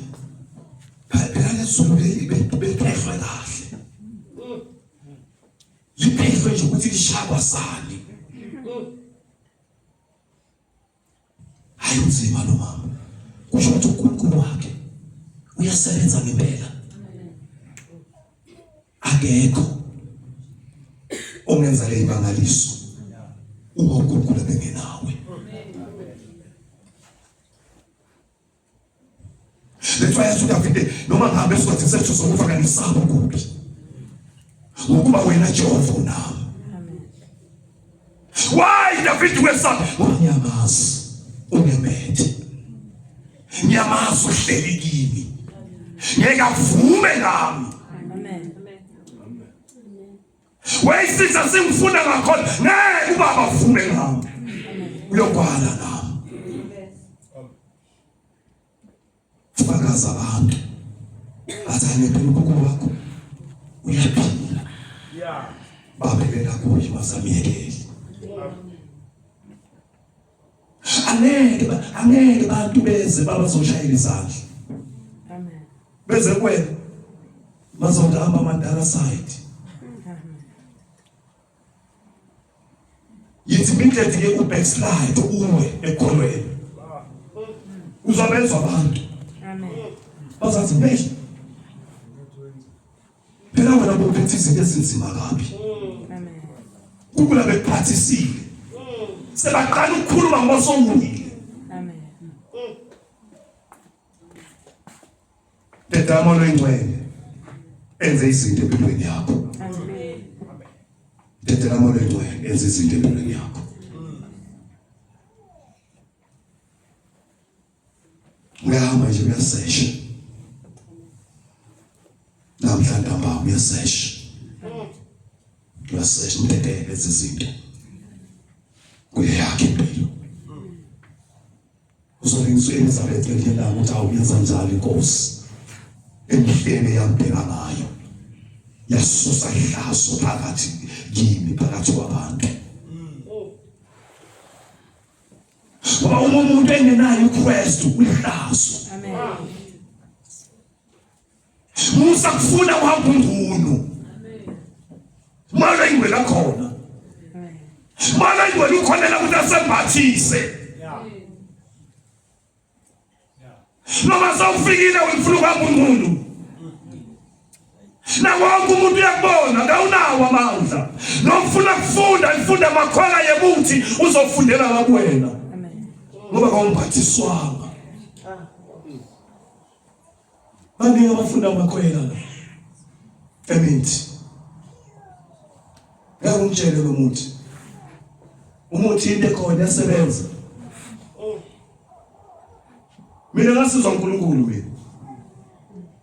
Speaker 3: Phela lesulu bethwe kahle. Liphethwe nje ukuthi lishaba sani. Hayi uzima lo mama. Kusho ukuthi uNkulunkulu wakhe uyasebenza ngempela. Akekho ongenza le imangaliso uma uNkulunkulu bengenawe. Lethu ayasuka Davide noma ngabe esikhathini sethu sokufa kanisaba kuphi. Ngokuba wena Jehova unami. Why David wesaba? Ngiyamazi ungemethe. Ngiyamazi uhleli kimi. Ngeke avume ngami. Wayisiza singifuna ngakhona ngeke ubaba avume ngami. Uyokwala nami. Fakaza abantu. Athane phela uNkulunkulu wakho uyaphila. Yeah. Babekela kuye basamiyekeli. Angeke bantu beze babazoshayela izandla. Amen. Beze kwena bazohamba amadala side. Yithi mindlethi ke ubackslide uwe ekholweni. Uzobenzwa abantu. Amen. Bazathi manje. Phela wena bophethe izinto ezinzima kabi. Amen. Ukula bephathisile. Sebaqala ukukhuluma ngosongile. Amen. Dedama loyingcwele enze izinto empilweni yakho. Amen. Dedama loyingcwele enze izinto empilweni yakho. Ngihamba nje uyasesha. Namhlanje amba uyasesha. Uyasesha mdedele lezi zinto. Kuyakhe impilo. Uzolingisa Elizabeth ngendlela ukuthi awuyenza njalo inkosi. Endlele yambheka ngayo. Yasusa ihlazo phakathi kimi phakathi kwabantu. Ngoba umuntu engenayo uKristu uyihlazo. Amen. Musa kufuna kwakho ngunu. Amen. Mala ingwela khona. Amen. Mala ingwela ukhonela ukuthi asembathise. Yeah. Noma sawufikile wemfuna kwakho ngunu. Na wonke umuntu uyakubona ngawunawo amandla. Nofuna kufunda ifunda amakhola yebuthi uzofundela ngakuwena. Amen. Ngoba kawumphathiswanga. Baningi abafunda amakhwela la. Emithi. Ngakungitshela lo muthi. Umuthi into ekhona yasebenza. Mina ngasizwa uNkulunkulu mina.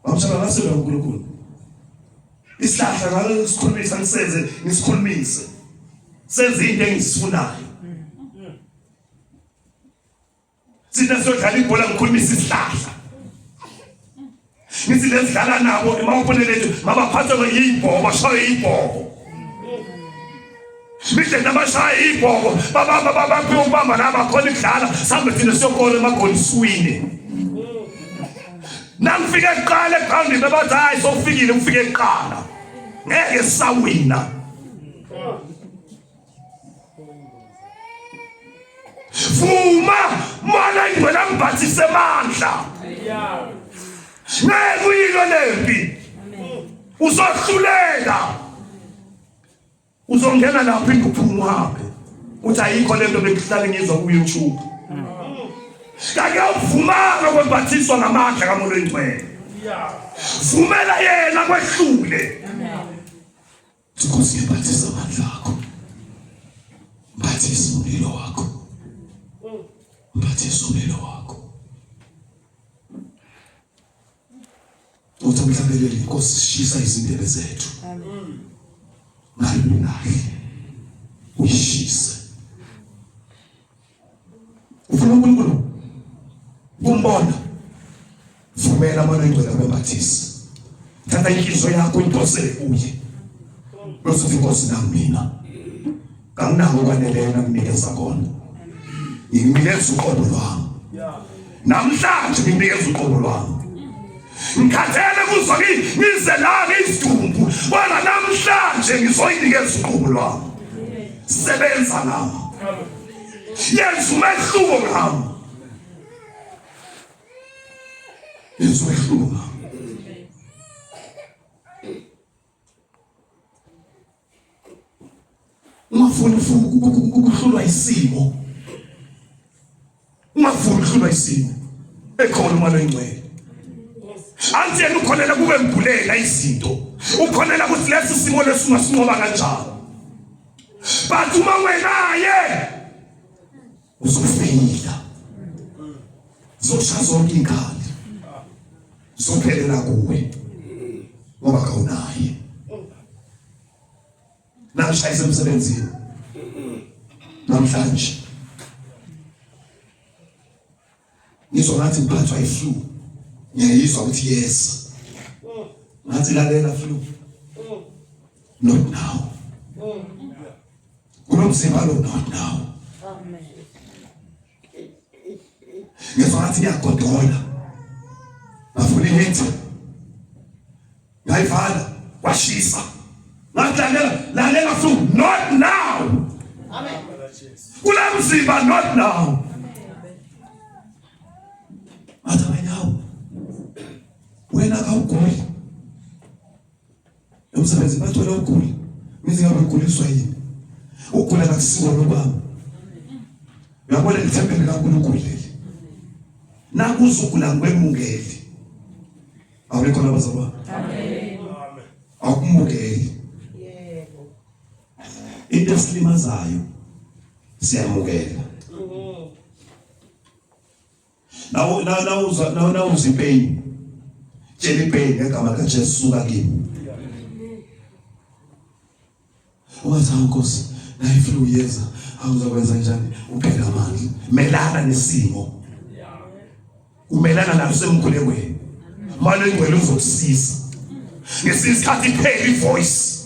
Speaker 3: Bamshaka ngasizwa uNkulunkulu. Isihlahla ngalo sikhulumisa ngisenze ngisikhulumise. Senze into engisifunayo. Sina sodlala ibhola ngikhulumisa isihlahla. Ngithi lesidlala nabo emawuponelete mabaphathwe ngiyibhobo bashaye ibhobo. Manje nabashaya ibhobo babamba nabakhona ikudlala sambe thina siyokole emagoliswini. Nangifike eqala eground babathi hayi sokufikile ufike eqala. Ngeke sawina. Fuma mala ingwela ngibhathise amandla. Yeah. Ngeke uyilo lempi. Uzohlulela. Uzongena lapho inguphumo wakhe. Uthi ayikho lento bekuhlala ngizwa ku YouTube. Kake uvumanga kwembathiswa ngamandla kaMoya Oyingcwele. Vumela yena kwehlule. Sikhosi ngebathisa amandla akho. Bathisa umlilo wakho. Bathisa umlilo wakho. Ngicela inkosi sishisa izindebe zethu.
Speaker 4: Amen.
Speaker 3: Ngalilahle. Uyishise. Ufuna uNkulunkulu kumbona. Vumela amano engcwele kwembathisi. Thatha inhliziyo yakho uyidosele kuye. Bese inkosi namina. Kanginako kwaneleyo nakunikeza kona. Nginikeza uqobo lwami. Namhlanje nginikeza uqobo lwami. Ngikhathele kuzwa ngize la ngisidumbu. Bona namhlanje ngizoyinikeza uqobo lwami. Sebenza ngami. Yenza umehluko ngami. Yenza umehluko ngami. Ungafuni ukuhlulwa isimo. Ungafuni ukuhlulwa isimo. Ekhona umalo engcwele. Anti yena ukholela kube mbulela izinto. Ukholela ukuthi lesi simo lesingasinqoba kanjani. But uma wena ye uzofeyila. Zoshaya zonke inkali. Zophelela kuwe. Ngoba kawunaye. Namshayisa emsebenzini. Namhlanje. Ngizwa ngathi ngiphathwa iflu. Ngiyayizwa ukuthi yes. Ngathi lalela flu. Not now. Kunomzimba lo not now.
Speaker 4: Amen.
Speaker 3: Ngizwa ngathi ngiyagodola. Ngafuna ihithi. Ngayivala. Washisa. Lalela flu. Not now.
Speaker 2: Amen.
Speaker 3: Kunomzimba not now. Ata wena. Wena kawuguli. Umsebenzi bathola uguli. Ngize ngabe uguliswa yini? Ugula kakusiko lokwami. Uyabona ngithembele kaNkulunkulu leli. Nakuzugula ngwemungeli. Awukho labazalwa.
Speaker 4: Amen.
Speaker 3: Akumukeli.
Speaker 2: Yebo.
Speaker 3: Into esilimazayo siyamukela. Now uzipain. Tshela ipain ngegama likaJesu suka kimi. Ungathi Nkosi, nayifuna uyeza, awuzakwenza njani? Uphela amandla. Melana nesimo. Umelana naso emkhulekweni. Malo engcwele uzokusiza. Ngesikhathi iphela ivoice.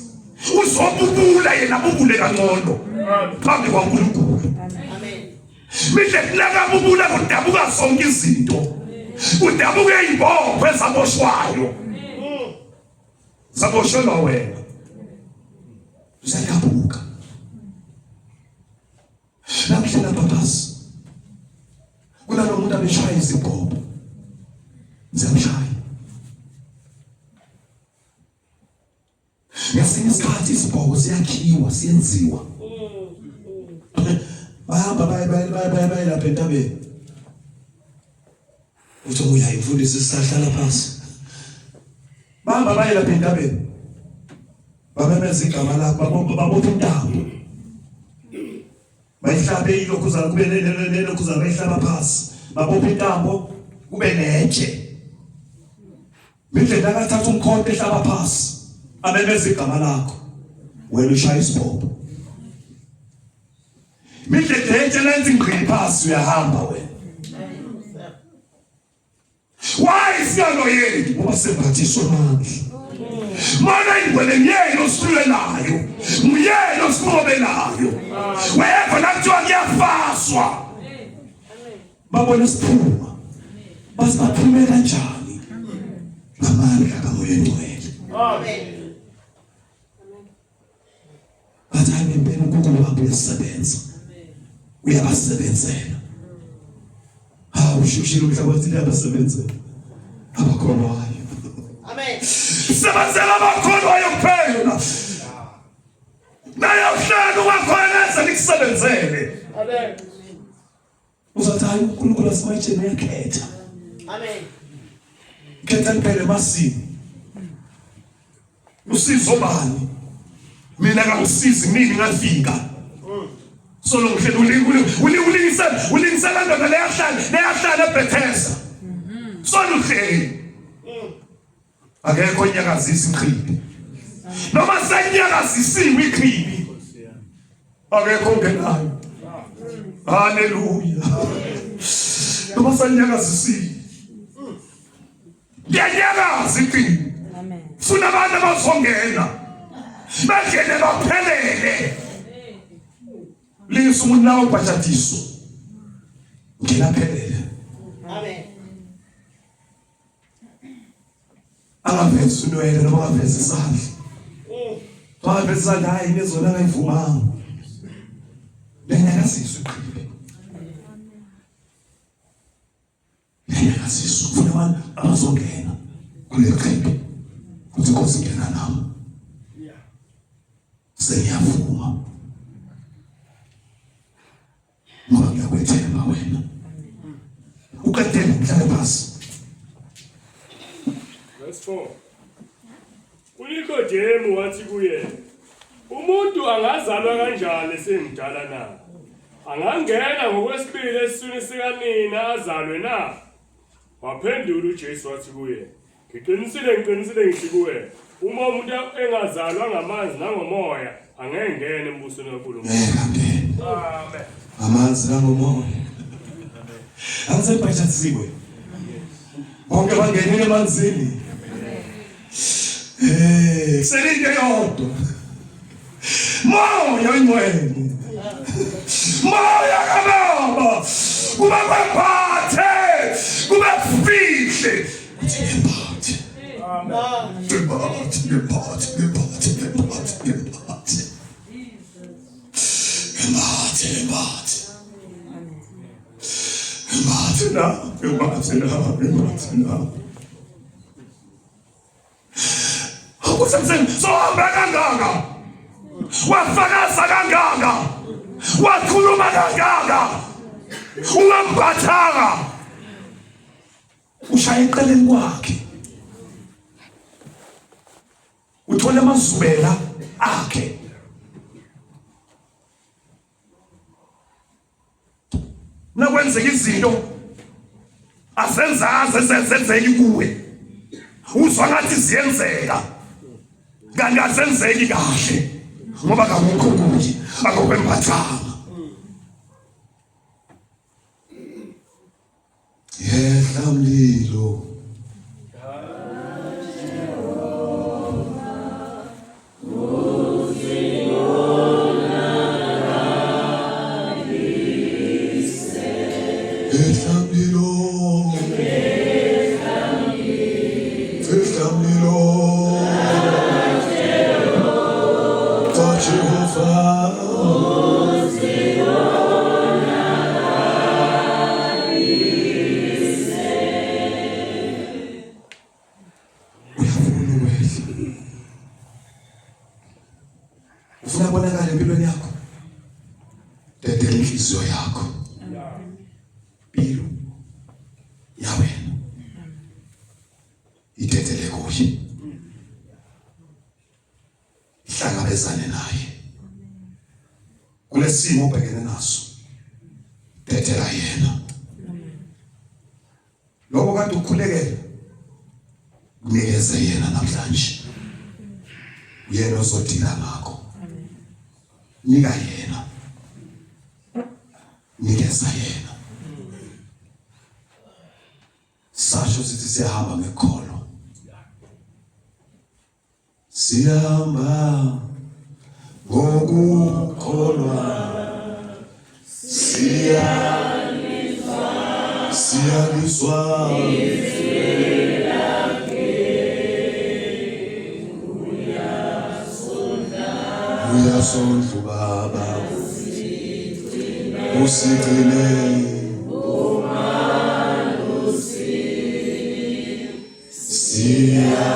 Speaker 3: Uzobubula yena bubule kangcono. Phambi kwaNkulunkulu.
Speaker 2: Amen.
Speaker 3: Manje kulaka bubula kudabuka zonke izinto. Kudabuke izibopho ezaboshwayo. Zaboshwa wena. Usayabuka. Namhla babasi. Kulalo muntu abeshaya izibopho. Ziyamshaya. Ngesinye isikhathi izibopho ziyakhiwa, siyenziwa. Bahamba baya lapha entabeni. Uthi uyayifundisa isihlala phansi. Bahamba baya lapha entabeni. Babemeza igama lakho babopha intambo. Bayihlabe ilokhuzana kube nelokhuzana bayihlaba phansi. Babopha intambo kube netshe. Manje nakathatha umkhonto ehlaba phansi. Abemeza igama lakho. Wena ushaya isibopho. Manje netshe lenza ingqili phansi uyahamba wena. Why siyalo yini? Ngoba sembathiswa amandla. Mana ingwele myeni osifule nayo. Myeni osifube nayo. Wherever nakuthiwa kuyafaswa. Babona isiphuma. Basiphume kanjani? Ngamandla kaMoya Ngcwele.
Speaker 2: Amen.
Speaker 3: Bathi impela uNkulunkulu wakho uyasebenza. Uyabasebenzela. Ushilo mhlabathi liyabasebenzela. Abakholwayo.
Speaker 2: Amen.
Speaker 3: Sebenzela abakholwayo kuphela. Naye uhlelo wakhona ezekusebenzele.
Speaker 2: Amen.
Speaker 3: Uzathi hayi uNkulunkulu asimayitshene uyakhetha.
Speaker 2: Amen.
Speaker 3: Khetha kuphela emasini. Usizo bani? Mina ngangisizi mina ngafika. Solo ngihlelo ulingisela ndoda leyahlala eBethesda. Solo ngihlelo. akekho onyakazisa iqhibi noma senyakazisiwe iqhibi akekho ongenayo. Haleluya. Noma senyakazisiwe ngiyanyakaza iqhibi.
Speaker 4: Amen.
Speaker 3: Funa abantu abazongena bangene baphelele. Lisa umuntu nawe ubhajatiso ngena phelele.
Speaker 2: Amen.
Speaker 3: Angavezi unwele noma angavezi isandla. Bavezi isandla hayi nezona ngayivumanga. Lenyakaziswe iqhibi. Lenyakaziswe ufuna abantu abazongena kule qhibi. Uthi Nkosi ngena nami. Sengiyavuma. Ngoba ngiyakwethemba wena. Uqedele mhlale phasi.
Speaker 5: Verse 4. uNikodemu wathi kuye, umuntu angazalwa kanjani esemdala na? Angangena ngokwesibili esiswini sikanina azalwe na? Waphendula uJesu wathi kuye, ngiqinisile ngithi kuwe, uma umuntu engazalwa ngamanzi nangomoya angengena embusweni kaNkulunkulu. Amen.
Speaker 3: Amanzi nangomoya. Angisebhajatisiwe. Bonke bangenile emanzini. Selinde yodwa. Moya oyingcwele. Moya kaBaba. Kuba kwephathe. Kuba kufihle. Ngemphathe. Akusemseni sohamba kangaka. Wafakaza kangaka. Wakhuluma kangaka. Ungambathanga. Ushaya eceleni kwakhe. Uthola amazubela akhe. Nakwenzeka izinto asenzazi senzeki kuwe. Uzwa ngathi ziyenzeka. Kanti asenzeki kahle. Ngoba akukho kuye akokwembathanga. Yehla mlilo. Ufuna bonakala empilweni yakho. Dedela inhliziyo yakho. Impilo ya wena. Idedele kuye. Hlangabezane naye. Kulesimo ubhekene naso. Dedela yena. Lokho kanti ukhulekela. Unikeze yena namhlanje. Uyena ozodila ngakho. Nika yena. Nikeza yena. Sasho sithi siyahamba ngekholo. Siyahamba ngokukholwa. Siyaliswa. Uyasondla Baba. Usigcine.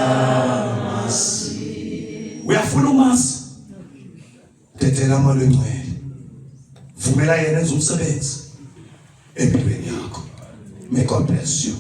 Speaker 3: Siyamasi. Uyafuna umasi. Dedela amalo engcwele. Vumela yena enze umsebenzi empilweni yakho. May God bless you.